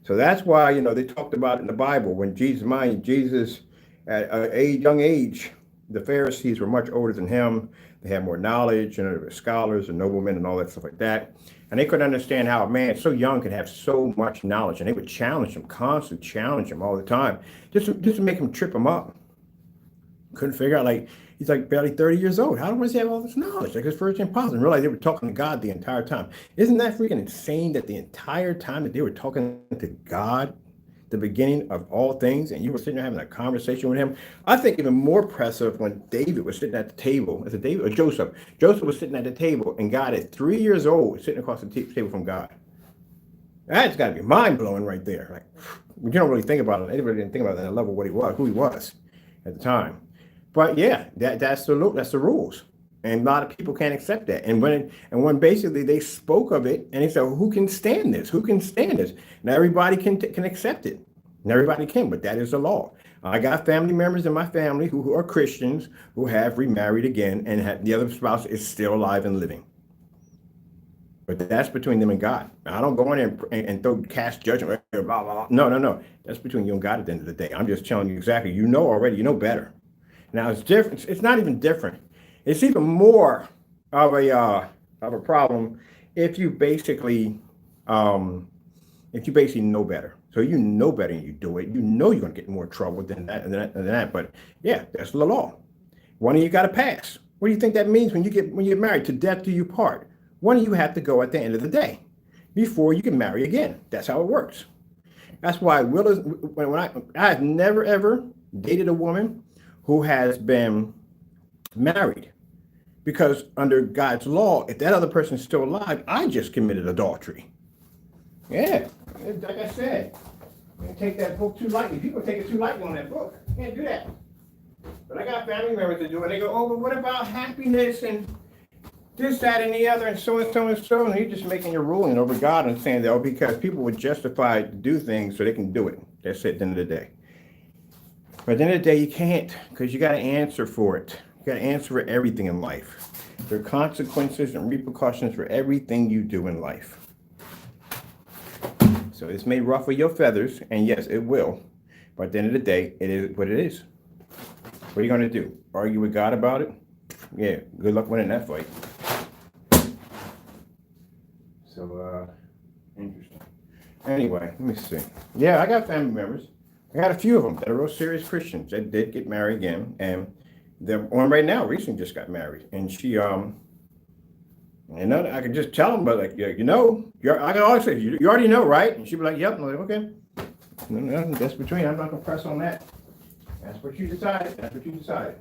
So that's why, they talked about in the Bible when Jesus, at a young age, the Pharisees were much older than him. They had more knowledge, they were scholars and noblemen and all that stuff like that. And they couldn't understand how a man so young could have so much knowledge. And they would challenge him, constantly challenge him all the time, just to make him trip him up. Couldn't figure out, he's barely 30 years old. How does he have all this knowledge? It's first impossible. And realize they were talking to God the entire time. Isn't that freaking insane that the entire time that they were talking to God, the beginning of all things, and you were sitting there having a conversation with him? I think even more impressive when David was sitting at the table. Is it David or Joseph? Joseph was sitting at the table, and God at 3 years old sitting across the table from God. That's got to be mind-blowing right there. You don't really think about it. Anybody didn't think about that level, what he was, who he was at the time. But yeah, that's the rules, and a lot of people can't accept that. And when basically they spoke of it, and they said, well, "Who can stand this? Who can stand this?" Now everybody can accept it, and everybody can, but that is the law. I got family members in my family who are Christians who have remarried again, and the other spouse is still alive and living. But that's between them and God. I don't go in there and cast judgment. Blah, blah, blah. No. That's between you and God at the end of the day. I'm just telling you exactly. You know already. You know better. Now it's different. It's not even different. It's even more of a problem if you basically know better. So you know better and you do it. You know you're going to get more trouble than that. But yeah, that's the law. One of you got to pass. What do you think that means when you get married? To death do you part. One of you have to go at the end of the day before you can marry again. That's how it works. That's why I have never ever dated a woman who has been married, because under God's law, if that other person is still alive, I just committed adultery. Yeah, like I said, you can't take that book too lightly. People take it too lightly on that book. You can't do that. But I got family members that do it. They go, "Oh, but what about happiness and this, that, and the other, and so and so and so?" And you're just making your ruling over God and saying that, oh, because people would justify to do things so they can do it. That's it at the end of the day. But at the end of the day, you can't, because you got to answer for it. You got to answer for everything in life. There are consequences and repercussions for everything you do in life. So this may ruffle your feathers, and yes, it will. But at the end of the day, it is what it is. What are you going to do? Argue with God about it? Yeah, good luck winning that fight. So, interesting. Anyway, let me see. Yeah, I got family members. I got a few of them that are real serious Christians. They did get married again, and the one right now recently just got married, and she I can just tell them, but like, I can always say, you already know, right? And she'd be like, yep. I'm like, okay. No, that's between. I'm not gonna press on that. That's what you decided. That's what you decided.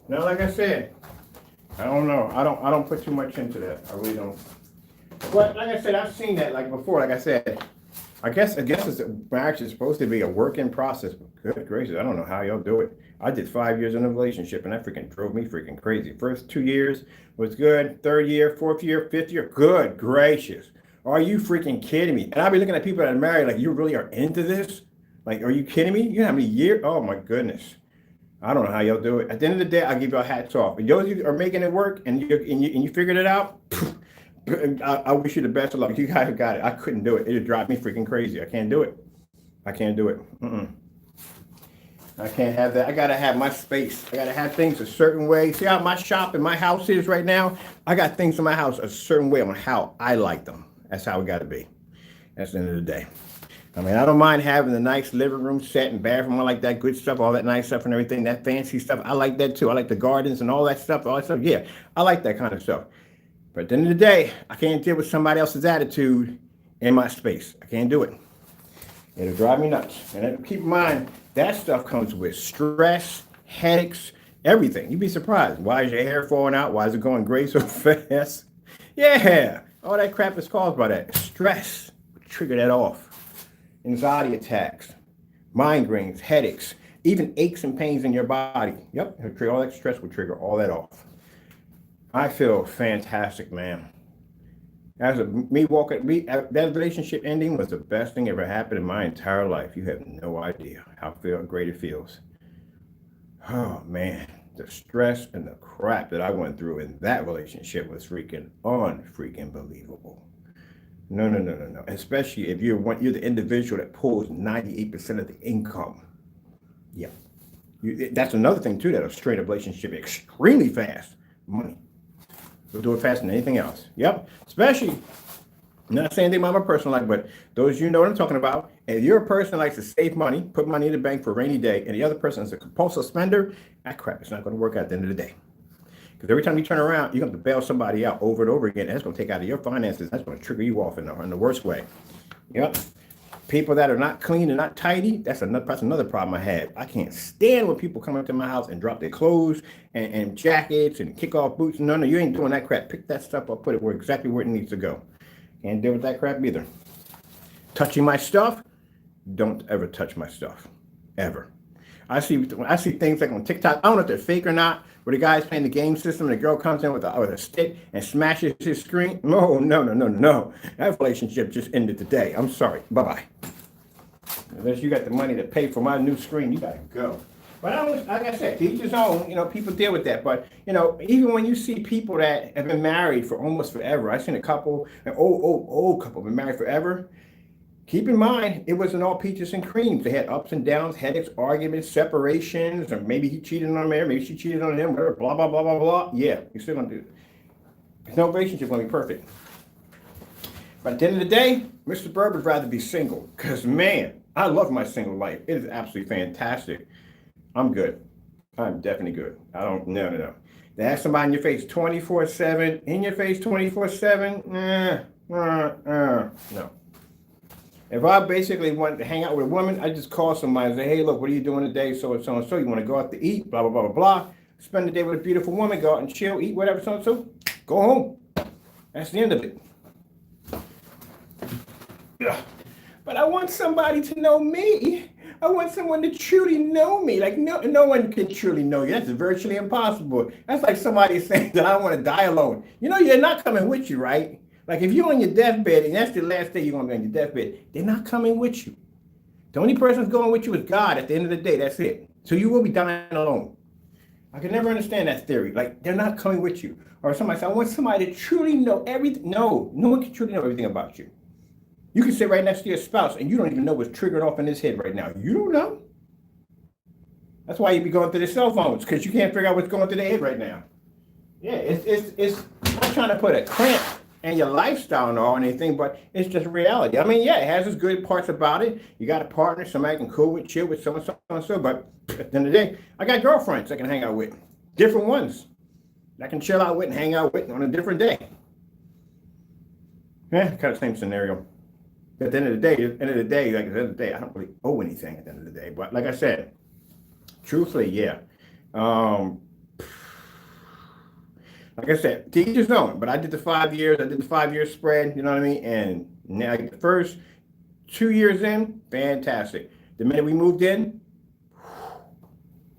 Now, like I said, I don't know. I don't put too much into that. I really don't. But like I said, I've seen that like before. Like I said, I guess marriage is supposed to be a work in process. But good gracious, I don't know how y'all do it. I did 5 years in a relationship, and that freaking drove me freaking crazy. First 2 years was good. Third year, fourth year, fifth year, good gracious. Are you freaking kidding me? And I'll be looking at people that are married like, you really are into this? Like, are you kidding me? You know how many years? Oh my goodness. I don't know how y'all do it. At the end of the day, I'll give y'all hats off. If those of you are making it work and you figured it out, I wish you the best of luck. You guys got it. I couldn't do it. It'd drive me freaking crazy. I can't do it. I can't do it. I can't have that. I gotta have my space. I gotta have things a certain way. See how my shop and my house is right now? I got things in my house a certain way on how I like them. That's how it gotta be. That's the end of the day. I mean, I don't mind having the nice living room set and bathroom. I like that good stuff, all that nice stuff and everything, that fancy stuff. I like that too. I like the gardens and all that stuff. Yeah, I like that kind of stuff. But at the end of the day, I can't deal with somebody else's attitude in my space. I can't do it. It'll drive me nuts. And keep in mind, that stuff comes with stress, headaches, everything. You'd be surprised. Why is your hair falling out? Why is it going gray so fast? Yeah, all that crap is caused by that. Stress would trigger that off. Anxiety attacks, migraines, headaches, even aches and pains in your body. Yep, all that stress will trigger all that off. I feel fantastic, man. That relationship ending was the best thing ever happened in my entire life. You have no idea how great it feels. Oh man, the stress and the crap that I went through in that relationship was freaking believable. No. Especially if you're the individual that pulls 98% of the income. Yeah. That's another thing too, that a straight up relationship extremely fast. Money. We'll do it faster than anything else. Yep. Especially, I'm not saying anything about my personal life, but those you know what I'm talking about. And if you're a person that likes to save money, put money in the bank for a rainy day, and the other person is a compulsive spender, that crap is not going to work out at the end of the day. Because every time you turn around, you're going to bail somebody out over and over again. That's going to take out of your finances. That's going to trigger you off in the worst way. Yep. People that are not clean and not tidy, that's another problem I had. I can't stand when people come up to my house and drop their clothes and jackets and kick off boots. No, you ain't doing that crap. Pick that stuff up, put it exactly where it needs to go. Can't deal with that crap either. Touching my stuff, don't ever touch my stuff. Ever. I see things like on TikTok, I don't know if they're fake or not, where the guy's playing the game system and the girl comes in with a stick and smashes his screen. No. That relationship just ended today. I'm sorry. Bye-bye. Unless you got the money to pay for my new screen, you gotta go. But like I said, to each his own, people deal with that. But, even when you see people that have been married for almost forever, I've seen a couple, an old couple been married forever. Keep in mind, it wasn't all peaches and creams. They had ups and downs, headaches, arguments, separations, or maybe he cheated on her, maybe she cheated on him, whatever, blah, blah, blah, blah, blah. Yeah, you're still gonna do it. There's no relationship gonna be perfect. But at the end of the day, Mr. Bird would rather be single. Because, man, I love my single life. It is absolutely fantastic. I'm good. I'm definitely good. No. To have somebody in your face 24/7, in your face 24/7, no. If I basically want to hang out with a woman, I just call somebody and say, hey, look, what are you doing today? So and so and so. You want to go out to eat? Blah, blah, blah, blah, blah. Spend the day with a beautiful woman. Go out and chill, eat, whatever, so and so. Go home. That's the end of it. But I want somebody to know me. I want someone to truly know me. Like, no one can truly know you. That's virtually impossible. That's like somebody saying that I want to die alone. They're not coming with you, right? Like, if you're on your deathbed, and that's the last day you're going to be on your deathbed, they're not coming with you. The only person that's going with you is God at the end of the day. That's it. So you will be dying alone. I can never understand that theory. Like, they're not coming with you. Or somebody says, I want somebody to truly know everything. No one can truly know everything about you. You can sit right next to your spouse and you don't even know what's triggered off in his head right now. You don't know. That's why you be going through the cell phones, because you can't figure out what's going through their head right now. Yeah, it's not trying to put a cramp in your lifestyle or anything, but it's just reality. I mean, yeah, it has its good parts about it. You got a partner, somebody can cool with, chill with, so and so and so. But at the end of the day, I got girlfriends I can hang out with, different ones I can chill out with and hang out with on a different day. Yeah, kind of same scenario. At the end of the day, I don't really owe anything at the end of the day. But like I said, truthfully, yeah. Like I said, to each his own. But I did the 5 years. I did the 5-year spread. You know what I mean? And now the first 2 years in, fantastic. The minute we moved in,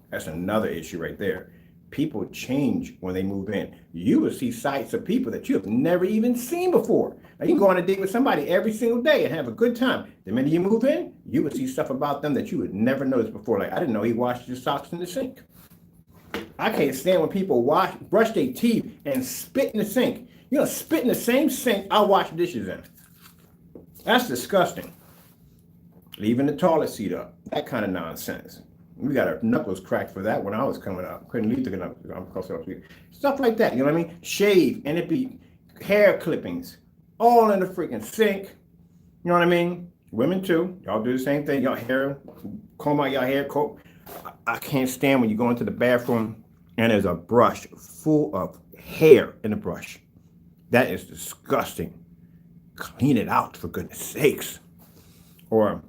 that's another issue right there. People change when they move in. You will see sights of people that you have never even seen before. Now, you can go on a date with somebody every single day and have a good time. The minute you move in, you would see stuff about them that you would never notice before. Like, I didn't know he washed his socks in the sink. I can't stand when people brush their teeth and spit in the sink. You know, spit in the same sink I wash dishes in. That's disgusting. Leaving the toilet seat up. That kind of nonsense. We got our knuckles cracked for that when I was coming up. Couldn't leave the knuckles. Stuff like that, you know what I mean? Shave, and it be hair clippings, all in the freaking sink. You know what I mean? Women too. Y'all do the same thing. Y'all hair, comb out your hair, comb. I can't stand when you go into the bathroom and there's a brush full of hair in the brush. That is disgusting. Clean it out, for goodness sakes. Or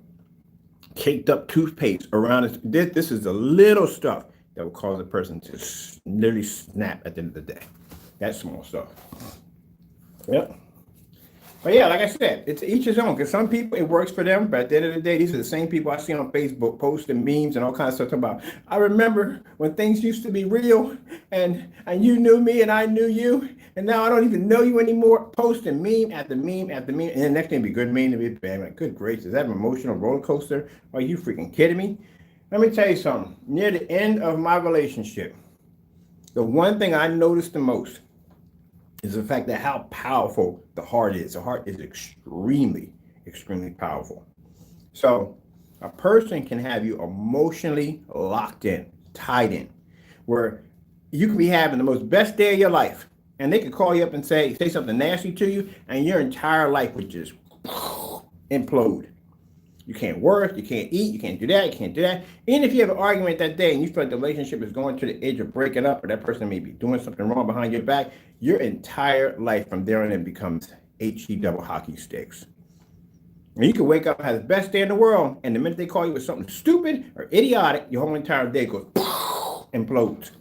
caked up toothpaste around it. This is the little stuff that will cause a person to literally snap at the end of the day. That small stuff. Yep. But yeah, like I said, it's each his own. Because some people, it works for them. But at the end of the day, these are the same people I see on Facebook posting memes and all kinds of stuff about, I remember when things used to be real and you knew me and I knew you. And now I don't even know you anymore. Posting meme after meme after meme. And the next thing be good meme to be bad. Like, good gracious, is that an emotional roller coaster? Are you freaking kidding me? Let me tell you something. Near the end of my relationship, the one thing I noticed the most is the fact that how powerful the heart is. The heart is extremely, extremely powerful. So a person can have you emotionally locked in, tied in, where you could be having the most best day of your life, and they could call you up and say something nasty to you, and your entire life would just implode. You can't work, you can't eat, you can't do that, you can't do that. Even if you have an argument that day and you feel like the relationship is going to the edge of breaking up, or that person may be doing something wrong behind your back, your entire life from there on in becomes HE double hockey sticks. And you can wake up and have the best day in the world, and the minute they call you with something stupid or idiotic, your whole entire day goes implodes.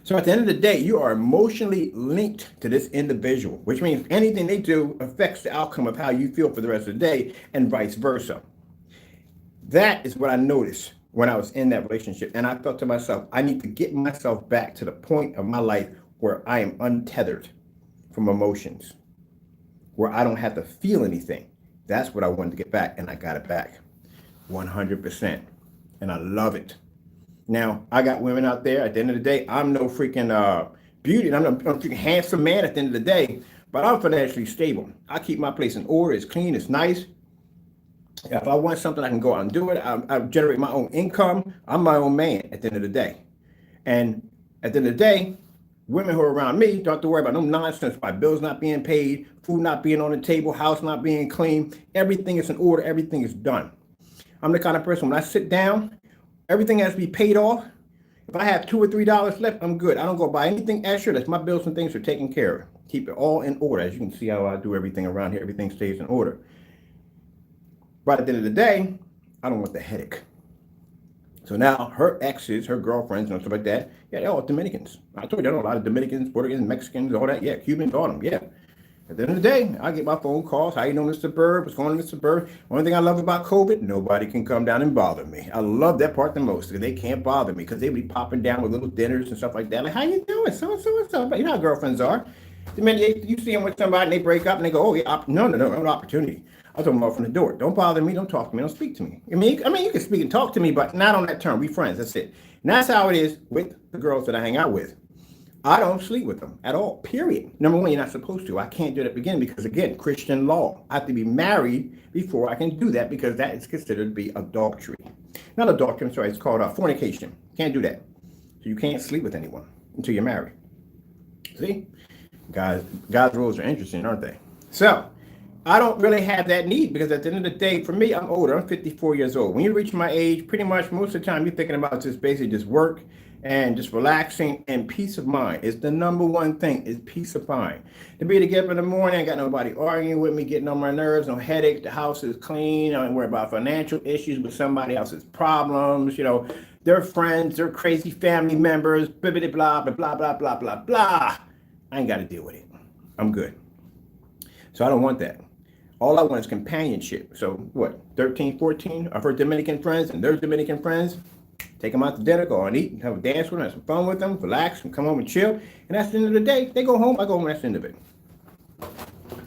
So at the end of the day, you are emotionally linked to this individual, which means anything they do affects the outcome of how you feel for the rest of the day, and vice versa. That is what I noticed when I was in that relationship. And I thought to myself, I need to get myself back to the point of my life where I am untethered from emotions, where I don't have to feel anything. That's what I wanted to get back, and I got it back 100%. And I love it. Now, I got women out there. At the end of the day, I'm no freaking beauty. I'm no freaking handsome man at the end of the day, but I'm financially stable. I keep my place in order. It's clean. It's nice. If I want something, I can go out and do it. I generate my own income. I'm my own man at the end of the day. And at the end of the day, women who are around me don't have to worry about no nonsense about bills not being paid, food not being on the table, house not being clean. Everything is in order. Everything is done. I'm the kind of person, when I sit down, everything has to be paid off. If I have $2 or $3 left, I'm good. I don't go buy anything extra. That's my bills and things are taken care of. Keep it all in order. As you can see how I do everything around here. Everything stays in order. But at the end of the day, I don't want the headache. So now her exes, her girlfriends and stuff like that, yeah, they're all Dominicans. I told you, I know a lot of Dominicans, Puerto Ricans, Mexicans, all that. Yeah, Cubans, all them, yeah. At the end of the day, I get my phone calls. How you doing, Mr. Bird? What's going on, Mr. Bird? Only thing I love about COVID, nobody can come down and bother me. I love that part the most, because they can't bother me, because they be popping down with little dinners and stuff like that. Like, how you doing? So. But you know how girlfriends are. The minute you see them with somebody and they break up and they go, oh, yeah, no opportunity. I'll throw them off from the door. Don't bother me. Don't talk to me. Don't speak to me. I mean, you can speak and talk to me, but not on that term. We friends. That's it. And that's how it is with the girls that I hang out with. I don't sleep with them at all, period. Number one, you're not supposed to. I can't do it at the beginning because, again, Christian law. I have to be married before I can do that because that is considered to be adultery. Not adultery, I'm sorry, it's called fornication. Can't do that. So you can't sleep with anyone until you're married. See? God's rules are interesting, aren't they? So, I don't really have that need because at the end of the day, for me, I'm older. I'm 54 years old. When you reach my age, pretty much most of the time you're thinking about just basically just work and just relaxing and peace of mind. It's the number one thing is peace of mind. To be able to get up in the morning, I got nobody arguing with me, getting on my nerves, no headaches, the house is clean, I don't worry about financial issues with somebody else's problems, their friends, their crazy family members, blah, blah, blah, blah, blah, blah, blah, blah. I ain't got to deal with it. I'm good. So I don't want that. All I want is companionship. So what, 13, 14 of her Dominican friends and their Dominican friends, take them out to dinner, go and eat, have a dance with them, have some fun with them, relax, and come home and chill. And that's the end of the day. They go home, I go home, and that's the end of it.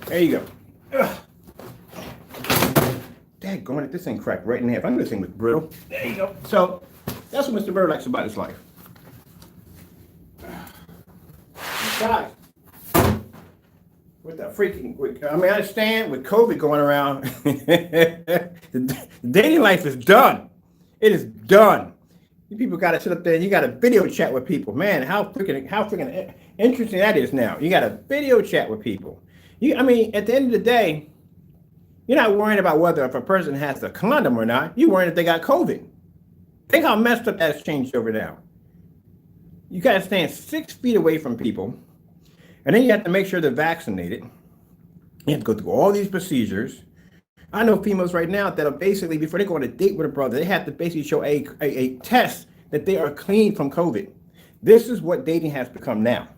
There you go. Ugh. Daggone it, this thing cracked right in half. I knew this thing was brittle. There you go. So that's what Mr. Bird likes about his life. Guys, with the freaking, I understand with COVID going around, the dating life is done. It is done. You people got to sit up there and you got to video chat with people. Man, how freaking interesting that is now. You got to video chat with people. At the end of the day, you're not worrying about whether if a person has a condom or not. You're worrying if they got COVID. Think how messed up that's changed over now. You got to stand 6 feet away from people. And then you have to make sure they're vaccinated. You have to go through all these procedures. I know females right now that are basically, before they go on a date with a brother, they have to basically show a test that they are clean from COVID. This is what dating has become now.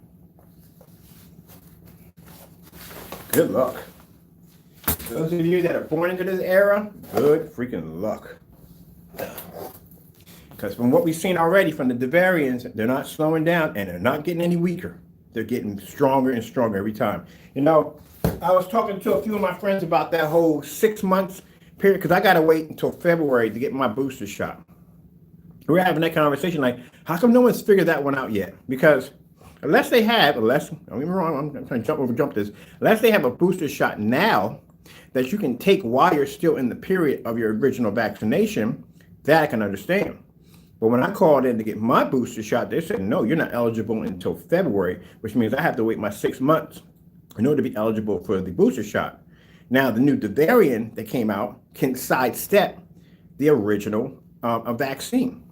Good luck. Those of you that are born into this era, good freaking luck. Because from what we've seen already from the variants, they're not slowing down and they're not getting any weaker. They're getting stronger and stronger every time. I was talking to a few of my friends about that whole 6 months period because I got to wait until February to get my booster shot. We're having that conversation like, how come no one's figured that one out yet? Because don't get me wrong, I'm trying to jump this. Unless they have a booster shot now that you can take while you're still in the period of your original vaccination, that I can understand. But when I called in to get my booster shot, they said, no, you're not eligible until February, which means I have to wait my 6 months in order to be eligible for the booster shot. Now, the new variant that came out can sidestep the original vaccine.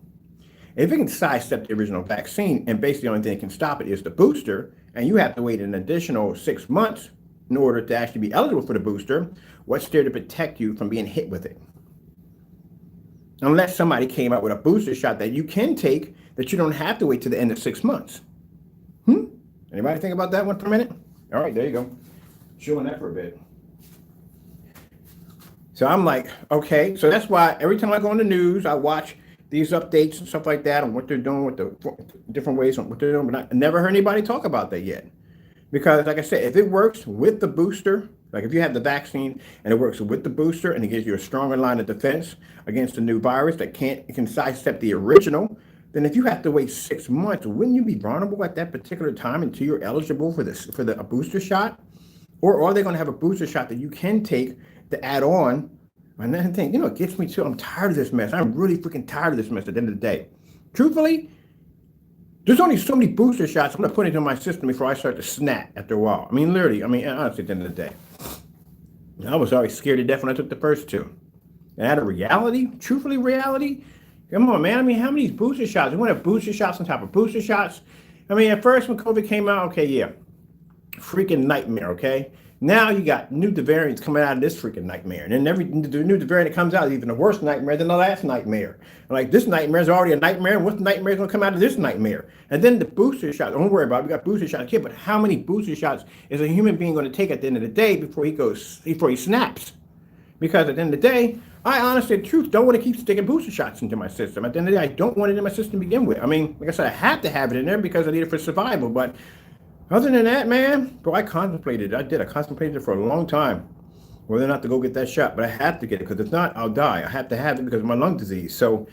If it can sidestep the original vaccine, and basically the only thing that can stop it is the booster, and you have to wait an additional 6 months in order to actually be eligible for the booster, what's there to protect you from being hit with it? Unless somebody came out with a booster shot that you can take, that you don't have to wait to the end of 6 months. Anybody think about that one for a minute? All right, there you go. Chewing that for a bit. So I'm like, okay. So that's why every time I go on the news, I watch these updates and stuff like that on what they're doing with the different ways on what they're doing. But I never heard anybody talk about that yet. Because like I said, if it works with the booster, like if you have the vaccine and it works with the booster and it gives you a stronger line of defense against the new virus that can sidestep the original, then if you have to wait 6 months, wouldn't you be vulnerable at that particular time until you're eligible for a booster shot? Or are they going to have a booster shot that you can take to add on? And then the thing, it gets me too. I'm tired of this mess. I'm really freaking tired of this mess at the end of the day. Truthfully, there's only so many booster shots I'm going to put into my system before I start to snap after a while. Literally, honestly, at the end of the day. I was always scared to death when I took the first two. And out of truthfully reality, come on, man. How many booster shots? We want to have booster shots on top of booster shots. At first when COVID came out, okay, yeah. Freaking nightmare, okay? Now you got new variants coming out of this freaking nightmare. And then the new variant that comes out is even a worse nightmare than the last nightmare. Like, this nightmare is already a nightmare, and what nightmare is going to come out of this nightmare? And then the booster shots, don't worry about it, we got booster shots here, but how many booster shots is a human being going to take at the end of the day before he snaps? Because at the end of the day, I honestly, the truth, don't want to keep sticking booster shots into my system. At the end of the day, I don't want it in my system to begin with. Like I said, I have to have it in there because I need it for survival, but other than that, man, bro, I contemplated it for a long time, whether or not to go get that shot, but I have to get it, because if not, I'll die. I have to have it because of my lung disease. So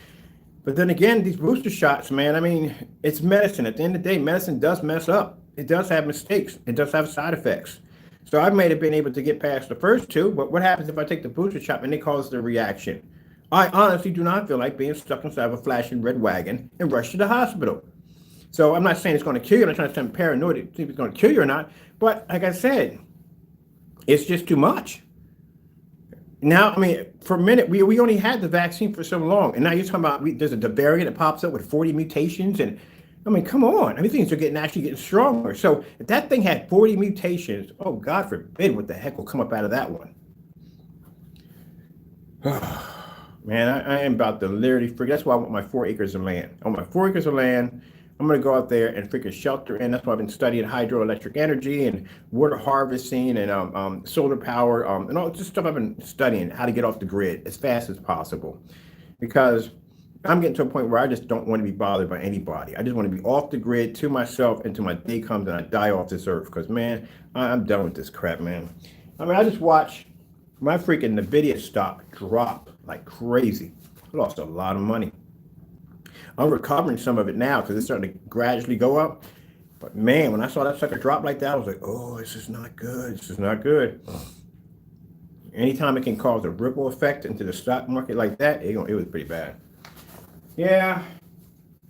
But then again, these booster shots, man, I mean, it's medicine. At the end of the day, medicine does mess up. It does have mistakes. It does have side effects. So I may have been able to get past the first two, but what happens if I take the booster shot and it causes the reaction? I honestly do not feel like being stuck inside of a flashing red wagon and rushed to the hospital. So I'm not saying it's going to kill you. I'm not trying to sound paranoid to see if it's going to kill you or not. But like I said, it's just too much. Now, I mean, for a minute, we only had the vaccine for so long. And now you're talking about there's a variant that pops up with 40 mutations. And I mean, come on. I mean, things are actually getting stronger. So if that thing had 40 mutations, oh, God forbid what the heck will come up out of that one. Man, I am about to literally freak. That's why I want my 4 acres of land. I want my 4 acres of land. I'm going to go out there and freaking shelter in. That's why I've been studying hydroelectric energy and water harvesting and solar power and all this stuff. I've been studying how to get off the grid as fast as possible, because I'm getting to a point where I just don't want to be bothered by anybody. I just want to be off the grid to myself until my day comes and I die off this earth, because, man, I'm done with this crap, man. I mean, I just watched my freaking NVIDIA stock drop like crazy. I lost a lot of money. I'm recovering some of it now because it's starting to gradually go up. But man, when I saw that sucker drop like that, I was like, oh, this is not good. This is not good. Anytime it can cause a ripple effect into the stock market like that, it was pretty bad. Yeah,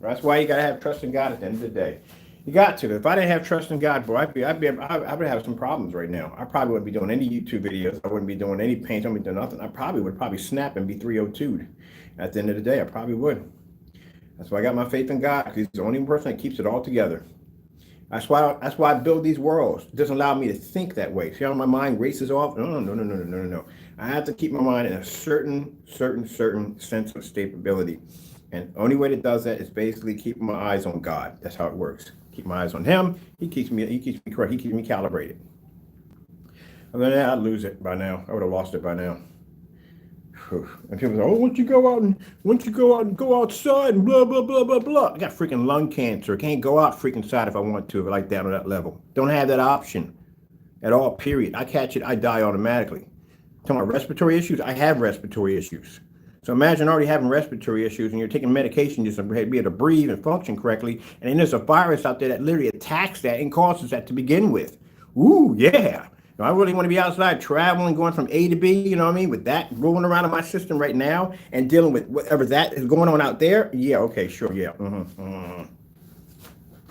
that's why you got to have trust in God at the end of the day. You got to. If I didn't have trust in God, boy, I would have some problems right now. I probably wouldn't be doing any YouTube videos. I wouldn't be doing any paint. I wouldn't be doing nothing. I probably would snap and be 302'd. At the end of the day, I probably would. That's why I got my faith in God, because He's the only person that keeps it all together. That's why I build these worlds. It doesn't allow me to think that way. See how my mind races off? No. I have to keep my mind in a certain sense of stability. And the only way that does that is basically keeping my eyes on God. That's how it works. Keep my eyes on Him. He keeps me correct. He keeps me calibrated. Other than that, I'd lose it by now. I would have lost it by now. And people say, oh, once you go out and go outside and blah, blah, blah, blah, blah. I got freaking lung cancer. Can't go out freaking side if I want to, if I like that on that level. Don't have that option at all, period. I catch it, I die automatically. Talking about respiratory issues, I have respiratory issues. So imagine already having respiratory issues and you're taking medication just to be able to breathe and function correctly. And then there's a virus out there that literally attacks that and causes that to begin with. Ooh, yeah. I really want to be outside traveling, going from A to B, you know what I mean, with that rolling around in my system right now and dealing with whatever that is going on out there. Yeah, okay, sure, yeah.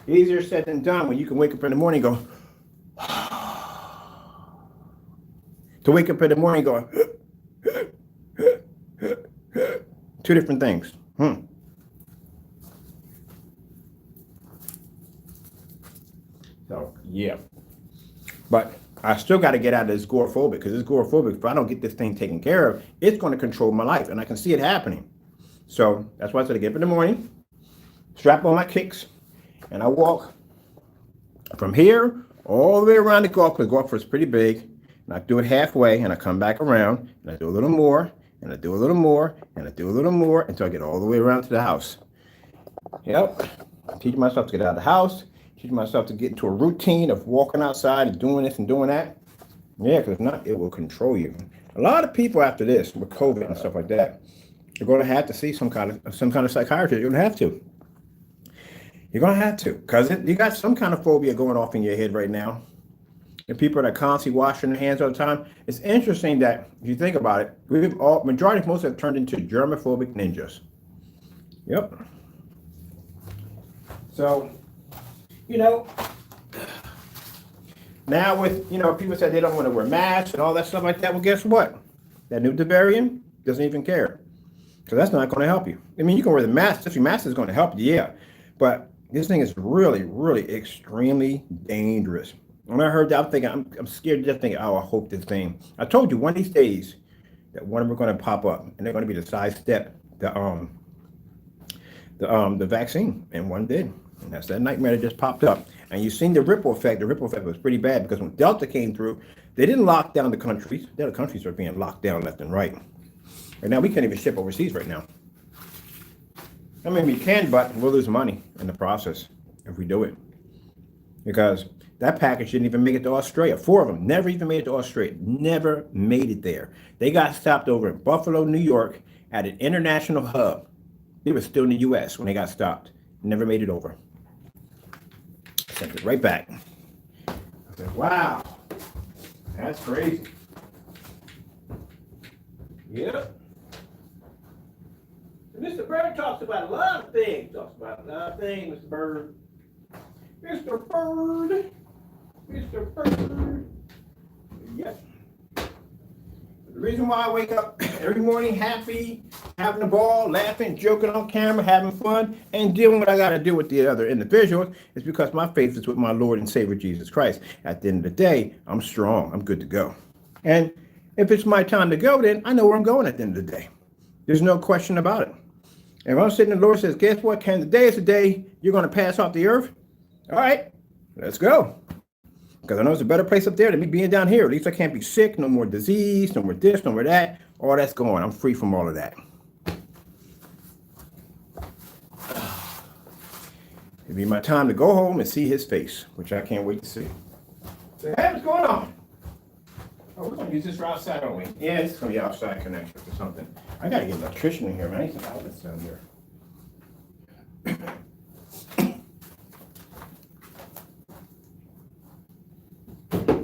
Easier said than done when you can wake up in the morning and go, to wake up in the morning going, two different things. So, yeah. But I still got to get out of this agoraphobic, because this agoraphobic, if I don't get this thing taken care of, it's going to control my life, and I can see it happening. So that's why I said I get up in the morning, strap on my kicks, and I walk from here all the way around the golf, because the golf course is pretty big, and I do it halfway, and I come back around, and I do a little more, and I do a little more, and I do a little more, until I get all the way around to the house. Yep, I'm teaching myself to get out of the house. Teach myself to get into a routine of walking outside and doing this and doing that. Yeah, because if not, it will control you. A lot of people after this, with COVID and stuff like that, you're going to have to see some kind of psychiatrist. You're going to have to. You're going to have to, because you got some kind of phobia going off in your head right now. And people that are constantly washing their hands all the time. It's interesting that if you think about it, majority of most have turned into germophobic ninjas. Yep. So, now with, people said they don't want to wear masks and all that stuff like that. Well, guess what? That new variant doesn't even care. So that's not going to help you. I mean, you can wear the mask. If your mask is going to help you, yeah. But this thing is really, really extremely dangerous. When I heard that, I'm thinking, I'm scared just thinking, oh, I hope this thing. I told you one of these days that one of them are going to pop up, and they're going to be the sidestep the vaccine, and one did. And that's that nightmare that just popped up. And you've seen the ripple effect. The ripple effect was pretty bad, because when Delta came through, they didn't lock down the countries. The other countries are being locked down left and right. And now we can't even ship overseas right now. I mean, we can, but we'll lose money in the process if we do it. Because that package didn't even make it to Australia. 4 of them never even made it to Australia. Never made it there. They got stopped over in Buffalo, New York at an international hub. They were still in the U.S. when they got stopped. Never made it over. Sent it right back. I said, wow, that's crazy. Yep. Mr. Bird talks about a lot of things. Mr. Bird. Mr. Bird. Mr. Bird. Yep. The reason why I wake up every morning happy, having a ball, laughing, joking on camera, having fun, and doing what I got to do with the other individuals is because my faith is with my Lord and Savior Jesus Christ. At the end of the day, I'm strong. I'm good to go. And if it's my time to go, then I know where I'm going at the end of the day. There's no question about it. And if I'm sitting there, the Lord says, guess what, Ken? Today is the day you're going to pass off the earth. All right, let's go. Because I know it's a better place up there than me being down here. At least I can't be sick, no more disease, no more this, no more that. All that's gone. I'm free from all of that. It'll be my time to go home and see his face, which I can't wait to see. So, hey, what's going on? Oh, we're going to use this for outside, aren't we? Yeah, it's going to be outside connection or something. I got to get an electrician in here, man. I need some outlets down here.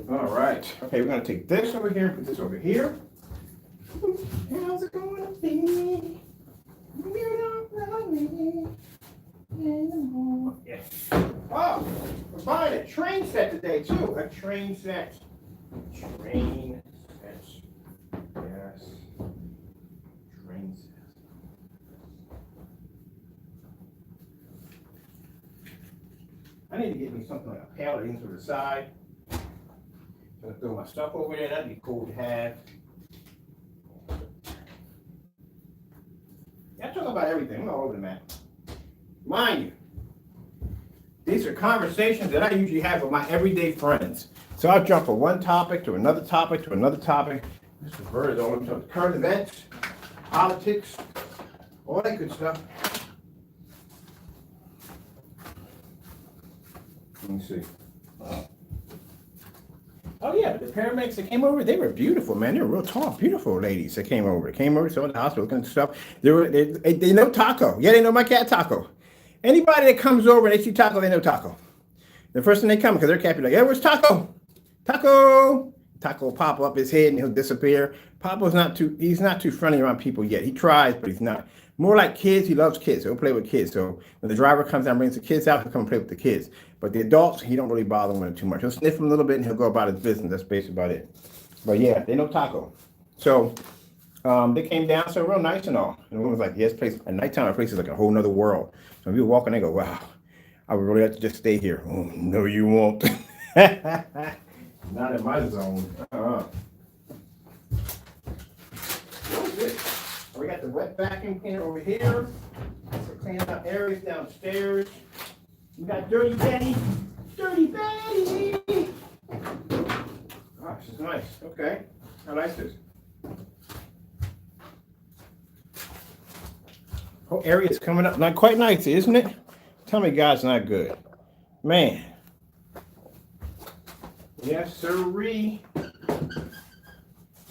All right. Okay, we're going to take this over here, put this over here. How's it going to be? You don't love me anymore. Yeah. Oh, we're buying a train set today, too. A train set. Train sets. Yes. Train sets. I need to get me something like a pallet into the side. I'm gonna throw my stuff over there. That'd be cool to have. Yeah, I talk about everything. I'm all over the map. Mind you, these are conversations that I usually have with my everyday friends. So I'll jump from one topic to another topic to another topic. Mr. Bird is all into current events, politics, all that good stuff. Let me see. Oh yeah, but the paramedics that came over, they were beautiful, man. They were real tall, beautiful ladies that came over. They came over, saw the hospital, looking at stuff. They know Taco. Yeah, they know my cat Taco. Anybody that comes over and they see Taco, they know Taco. The first thing they come, because they're cat, be like, hey, where's Taco? Taco! Taco will pop up his head and he'll disappear. He's not too friendly around people yet. He tries, but he's not. More like kids, he loves kids. He'll play with kids. So when the driver comes down and brings the kids out, he'll come and play with the kids. But the adults, he don't really bother with them too much. He'll sniff them a little bit and he'll go about his business. That's basically about it. But yeah, they know Taco. So they came down, so real nice and all. And the woman was like, yes, place at nighttime, our place is like a whole nother world. So we were walking, they go, wow, I would really have to just stay here. Oh, no, you won't. Not in my zone. What is this? We got the wet vacuum cleaner over here. We're cleaning up areas downstairs. We got Dirty Betty. Dirty Betty! Gosh, this is nice. Okay. I like this. Whole area's coming up. Not quite nice, isn't it? Tell me God's not good. Man. Yes, sirree.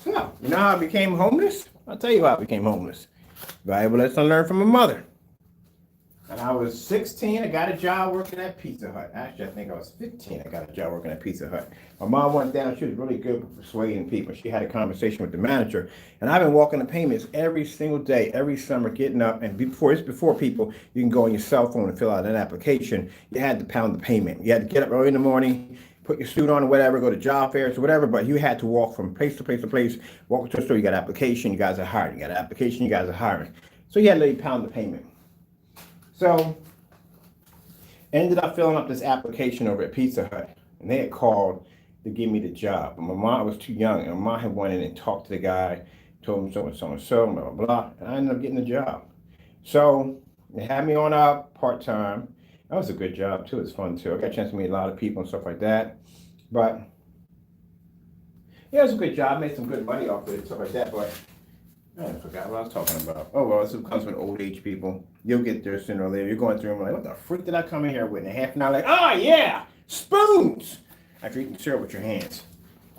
So, you know how I became homeless? I'll tell you how I became homeless. Valuable lesson learned from my mother. And I was 16, I got a job working at Pizza Hut. Actually, I think I was 15, I got a job working at Pizza Hut. My mom went down, she was really good with persuading people. She had a conversation with the manager. And I've been walking the payments every single day, every summer, getting up. And before people, you can go on your cell phone and fill out an application. You had to pound the payment. You had to get up early in the morning, put your suit on or whatever, go to job fairs or whatever, but you had to walk from place to place to place, walk to a store, you got an application, you guys are hiring. You got an application, you guys are hiring. So you had to let you pound the payment. So, ended up filling up this application over at Pizza Hut, and they had called to give me the job. But my mom was too young, and my mom had went in and talked to the guy, told him so and so and so, blah, blah, blah, and I ended up getting the job. So, they had me on part-time. That was a good job, too. It's fun, too. I got a chance to meet a lot of people and stuff like that. But, yeah, it was a good job. Made some good money off it and stuff like that, but I forgot what I was talking about. Oh, well, this comes with old age people. You'll get there sooner or later. You're going through them like, what the freak did I come in here with? In a half an hour, like, oh, yeah, spoons. After eating cereal with your hands.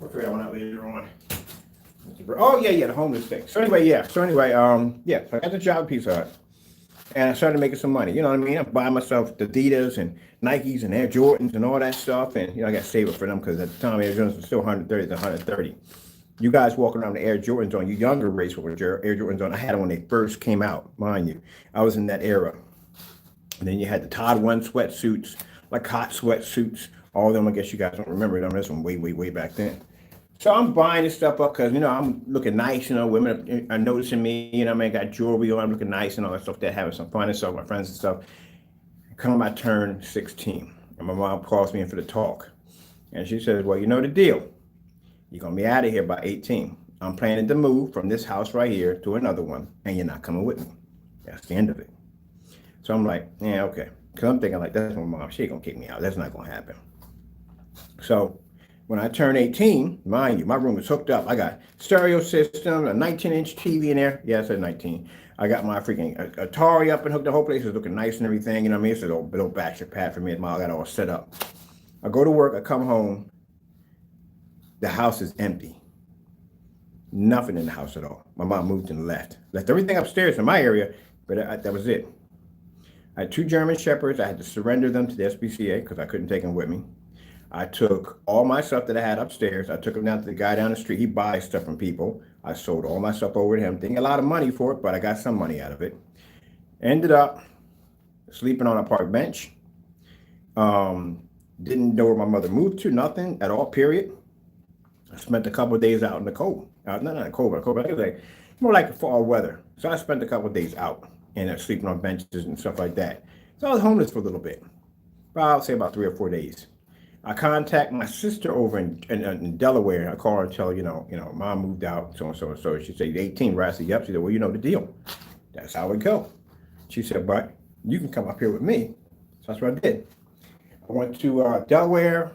We'll figure that one out later on. Oh, yeah, the homeless thing. So anyway, yeah. So I got the job at Pizza Hut. And I started making some money. You know what I mean? I'm buying myself the Adidas and Nikes and Air Jordans and all that stuff. And, I got to save it for them because at the time, Air Jordans were still 130 to 130. You guys walking around the Air Jordans on, you younger race with Air Jordans on. I had them when they first came out, mind you. I was in that era. And then you had the Todd One sweatsuits, like hot sweatsuits. All of them, I guess you guys don't remember them. That's from way, way, way back then. So I'm buying this stuff up because, I'm looking nice, women are noticing me, I got jewelry on, I'm looking nice and all that stuff, that having some fun and stuff, my friends and stuff. Come I turn 16 and my mom calls me in for the talk. And she says, well, you know the deal. You're going to be out of here by 18. I'm planning to move from this house right here to another one and you're not coming with me. That's the end of it. So I'm like, yeah, okay. Because I'm thinking like, that's my mom. She ain't going to kick me out. That's not going to happen. So when I turned 18, mind you, my room was hooked up. I got stereo system, a 19-inch TV in there. Yeah, I said 19. I got my freaking Atari up and hooked. The whole place was looking nice and everything. You know what I mean? It's a little bachelor pad for me. I got it all set up. I go to work. I come home. The house is empty. Nothing in the house at all. My mom moved and left. Left everything upstairs in my area, but that was it. I had 2 German Shepherds. I had to surrender them to the SPCA because I couldn't take them with me. I took all my stuff that I had upstairs. I took them down to the guy down the street. He buys stuff from people. I sold all my stuff over to him. Didn't get a lot of money for it, but I got some money out of it. Ended up sleeping on a park bench. Didn't know where my mother moved to, nothing at all, period. I spent a couple of days out in the cold. Not in the cold, but more like fall weather. So I spent a couple of days out and sleeping on benches and stuff like that. So I was homeless for a little bit. I'll say about 3 or 4 days. I contact my sister over in Delaware. I call her and tell her, mom moved out, so and so and so. She said, 18, right? I said, yep. She said, well, you know the deal. That's how it go. She said, but you can come up here with me. So that's what I did. I went to Delaware,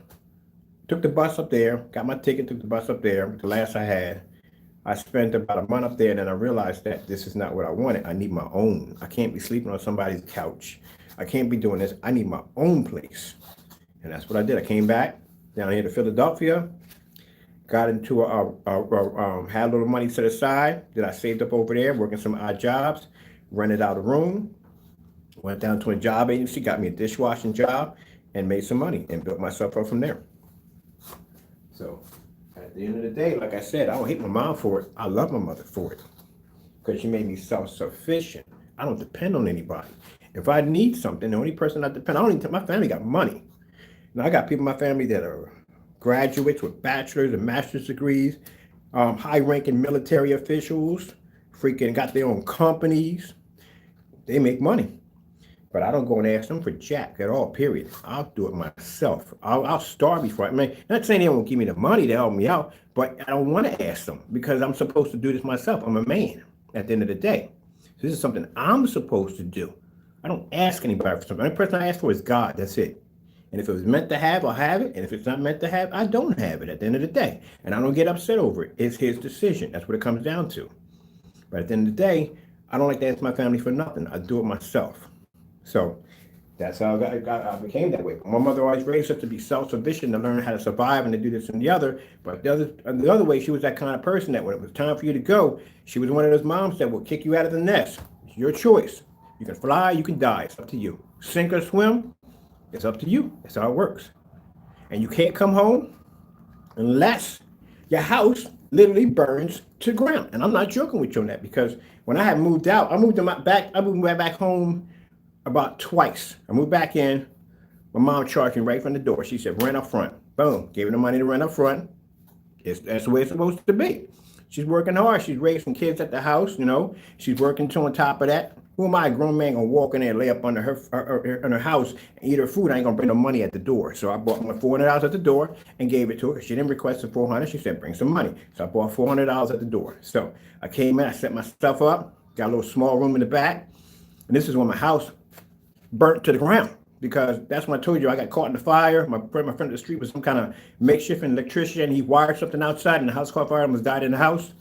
took the bus up there, got my ticket, took the bus up there, the last I had. I spent about a month up there, and then I realized that this is not what I wanted. I need my own. I can't be sleeping on somebody's couch. I can't be doing this. I need my own place. And that's what I did. I came back down here to Philadelphia, got into had a little money set aside that I saved up over there, working some odd jobs, rented out a room, went down to a job agency, got me a dishwashing job, and made some money and built myself up from there. So at the end of the day, like I said, I don't hate my mom for it. I love my mother for it because she made me self-sufficient. I don't depend on anybody. If I need something, the only person I depend on, my family got money. Now, I got people in my family that are graduates with bachelor's and master's degrees, high-ranking military officials, freaking got their own companies. They make money. But I don't go and ask them for jack at all, period. I'll do it myself. I'll starve before not saying they won't give me the money to help me out, but I don't want to ask them because I'm supposed to do this myself. I'm a man at the end of the day. So this is something I'm supposed to do. I don't ask anybody for something. The only person I ask for is God. That's it. And if it was meant to have, I'll have it. And if it's not meant to have, I don't have it at the end of the day. And I don't get upset over it. It's his decision. That's what it comes down to. But at the end of the day, I don't like to ask my family for nothing. I do it myself. So that's how I became that way. My mother always raised us to be self-sufficient, to learn how to survive and to do this and the other. But the other way, she was that kind of person that when it was time for you to go, she was one of those moms that will kick you out of the nest. It's your choice. You can fly, you can die. It's up to you. Sink or swim. It's up to you. That's how it works. And you can't come home unless your house literally burns to the ground. And I'm not joking with you on that because when I had moved out, I moved back home about twice. I moved back in. My mom charged me right from the door. She said, rent up front. Boom. Gave her the money to rent up front. That's the way it's supposed to be. She's working hard. She's raising kids at the house, She's working too on top of that. Who am I, a grown man, gonna walk in there and lay up under her house and eat her food? I ain't gonna bring no money at the door. So I bought my $400 at the door and gave it to her. She didn't request the $400. She said, bring some money. So I bought $400 at the door. So I came in, I set myself up, got a little small room in the back. And this is when my house burnt to the ground because that's when I told you I got caught in the fire. My friend of the street was some kind of makeshift electrician. He wired something outside and the house caught fire and almost died in the house.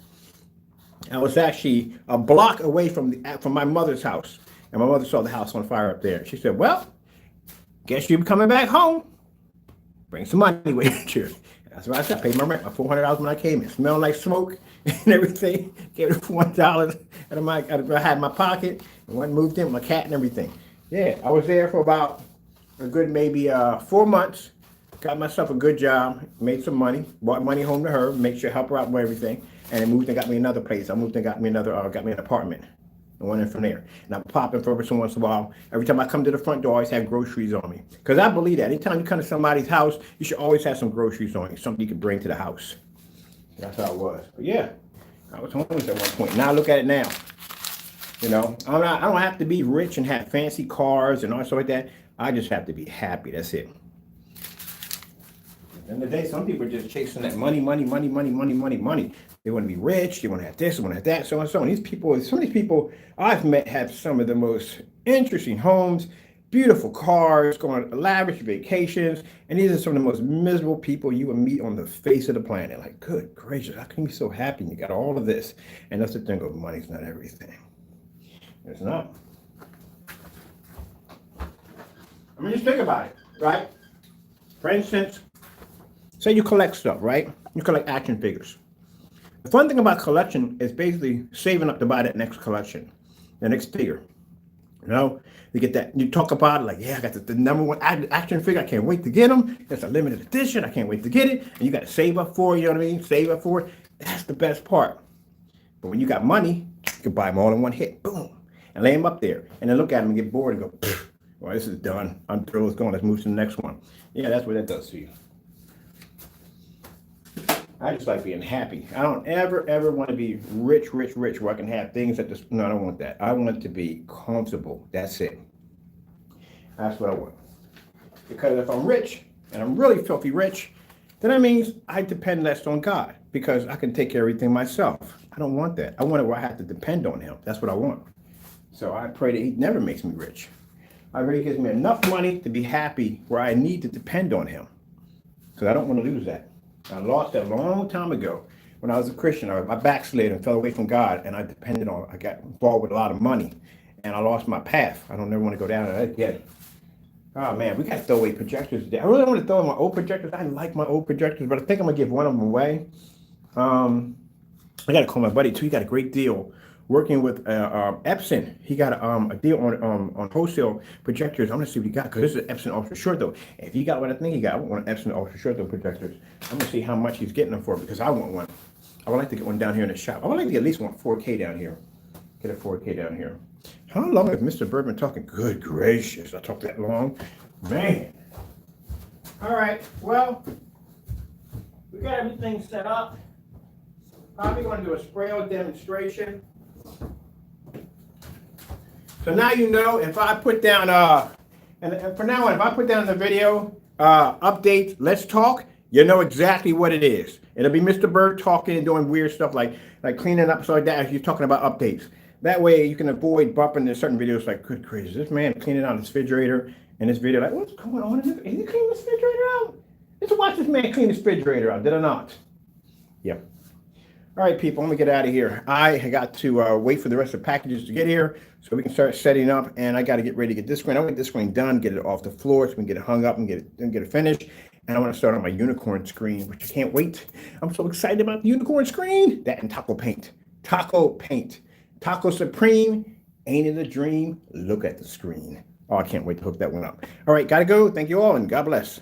I was actually a block away from my mother's house. And my mother saw the house on fire up there. She said, well, guess you're coming back home. Bring some money with you. That's what I said. I paid my rent, my $400 when I came in. Smelled like smoke and everything. Gave it $400 out of I had in my pocket. And went and moved in with my cat and everything. Yeah, I was there for about a good maybe 4 months. Got myself a good job, made some money, brought money home to her, make sure help her out with everything, and then moved and got me another place. I moved and got me an apartment. I went in from there. And I'm popping for every once in a while. Every time I come to the front door, I always have groceries on me. Because I believe that. Anytime you come to somebody's house, you should always have some groceries on you, something you can bring to the house. That's how it was. But yeah, I was homeless at one point. Now look at it now. You know, I don't have to be rich and have fancy cars and all stuff like that. I just have to be happy. That's it. At the end of the day, some people are just chasing that money. They want to be rich. They want to have this. They want to have that. So and so. And some of these people I've met have some of the most interesting homes, beautiful cars, going on lavish vacations. And these are some of the most miserable people you will meet on the face of the planet. Like, good gracious, how can you be so happy? You got all of this. And that's the thing of money's not everything. It's not. I mean, just think about it, right? For instance, say you collect stuff, right? You collect action figures. The fun thing about collection is basically saving up to buy that next collection, the next figure. You know, you get that, you talk about it like, yeah, I got the number one action figure. I can't wait to get them. It's a limited edition. I can't wait to get it. And you got to save up for it, you know what I mean? Save up for it. That's the best part. But when you got money, you can buy them all in one hit. Boom. And lay them up there. And then look at them and get bored and go, well, this is done. I'm through. It's going. Let's move to the next one. Yeah, that's what that does to you. I just like being happy. I don't ever want to be rich where I can have things that just, no, I don't want that. I want to be comfortable. That's it. That's what I want. Because if I'm rich, and I'm really filthy rich, then that means I depend less on God because I can take care of everything myself. I don't want that. I want it where I have to depend on him. That's what I want. So I pray that he never makes me rich. I really gives me enough money to be happy where I need to depend on him. Because I don't want to lose that. I lost that a long time ago when I was a Christian. I backslid and fell away from God, and I got involved with a lot of money, and I lost my path. I don't ever want to go down that again. Oh man, we got to throw away projectors today. I really want to throw away my old projectors. I like my old projectors, but I think I'm gonna give one of them away. I got to call my buddy too. He got a great deal working with Epson. He got a deal on wholesale projectors. I'm gonna see what he got because this is Epson Ultra Short though. If he got what I think he got, I want one Epson Ultra Short though projectors. I'm gonna see how much he's getting them for because I want one. I would like to get one down here in the shop. I would like to get at least one 4K down here. Get a 4K down here. How long has Mr. Bird been talking? Good gracious, I talked that long, man. All right, well, we got everything set up. Probably going to do a sprayer demonstration. So now you know if I put down, and for now on, if I put down the video update, let's talk, you know exactly what it is. It'll be Mr. Bird talking and doing weird stuff like cleaning up, so like that, as you're talking about updates. That way you can avoid bumping in certain videos like, good gracious, this man cleaning out his refrigerator in this video, like, what's going on? Is he cleaning this refrigerator out? Let's watch this man clean his refrigerator out, did I not? Yep. All right, people, I'm gonna get out of here. I got to wait for the rest of the packages to get here so we can start setting up, and I got to get ready to get this screen. I want this screen done, get it off the floor so we can get it hung up and get it finished. And I want to start on my unicorn screen, which I can't wait. I'm so excited about the unicorn screen. That and Taco Paint. Taco Paint. Taco Supreme. Ain't it a dream? Look at the screen. Oh, I can't wait to hook that one up. All right, gotta go. Thank you all, and God bless.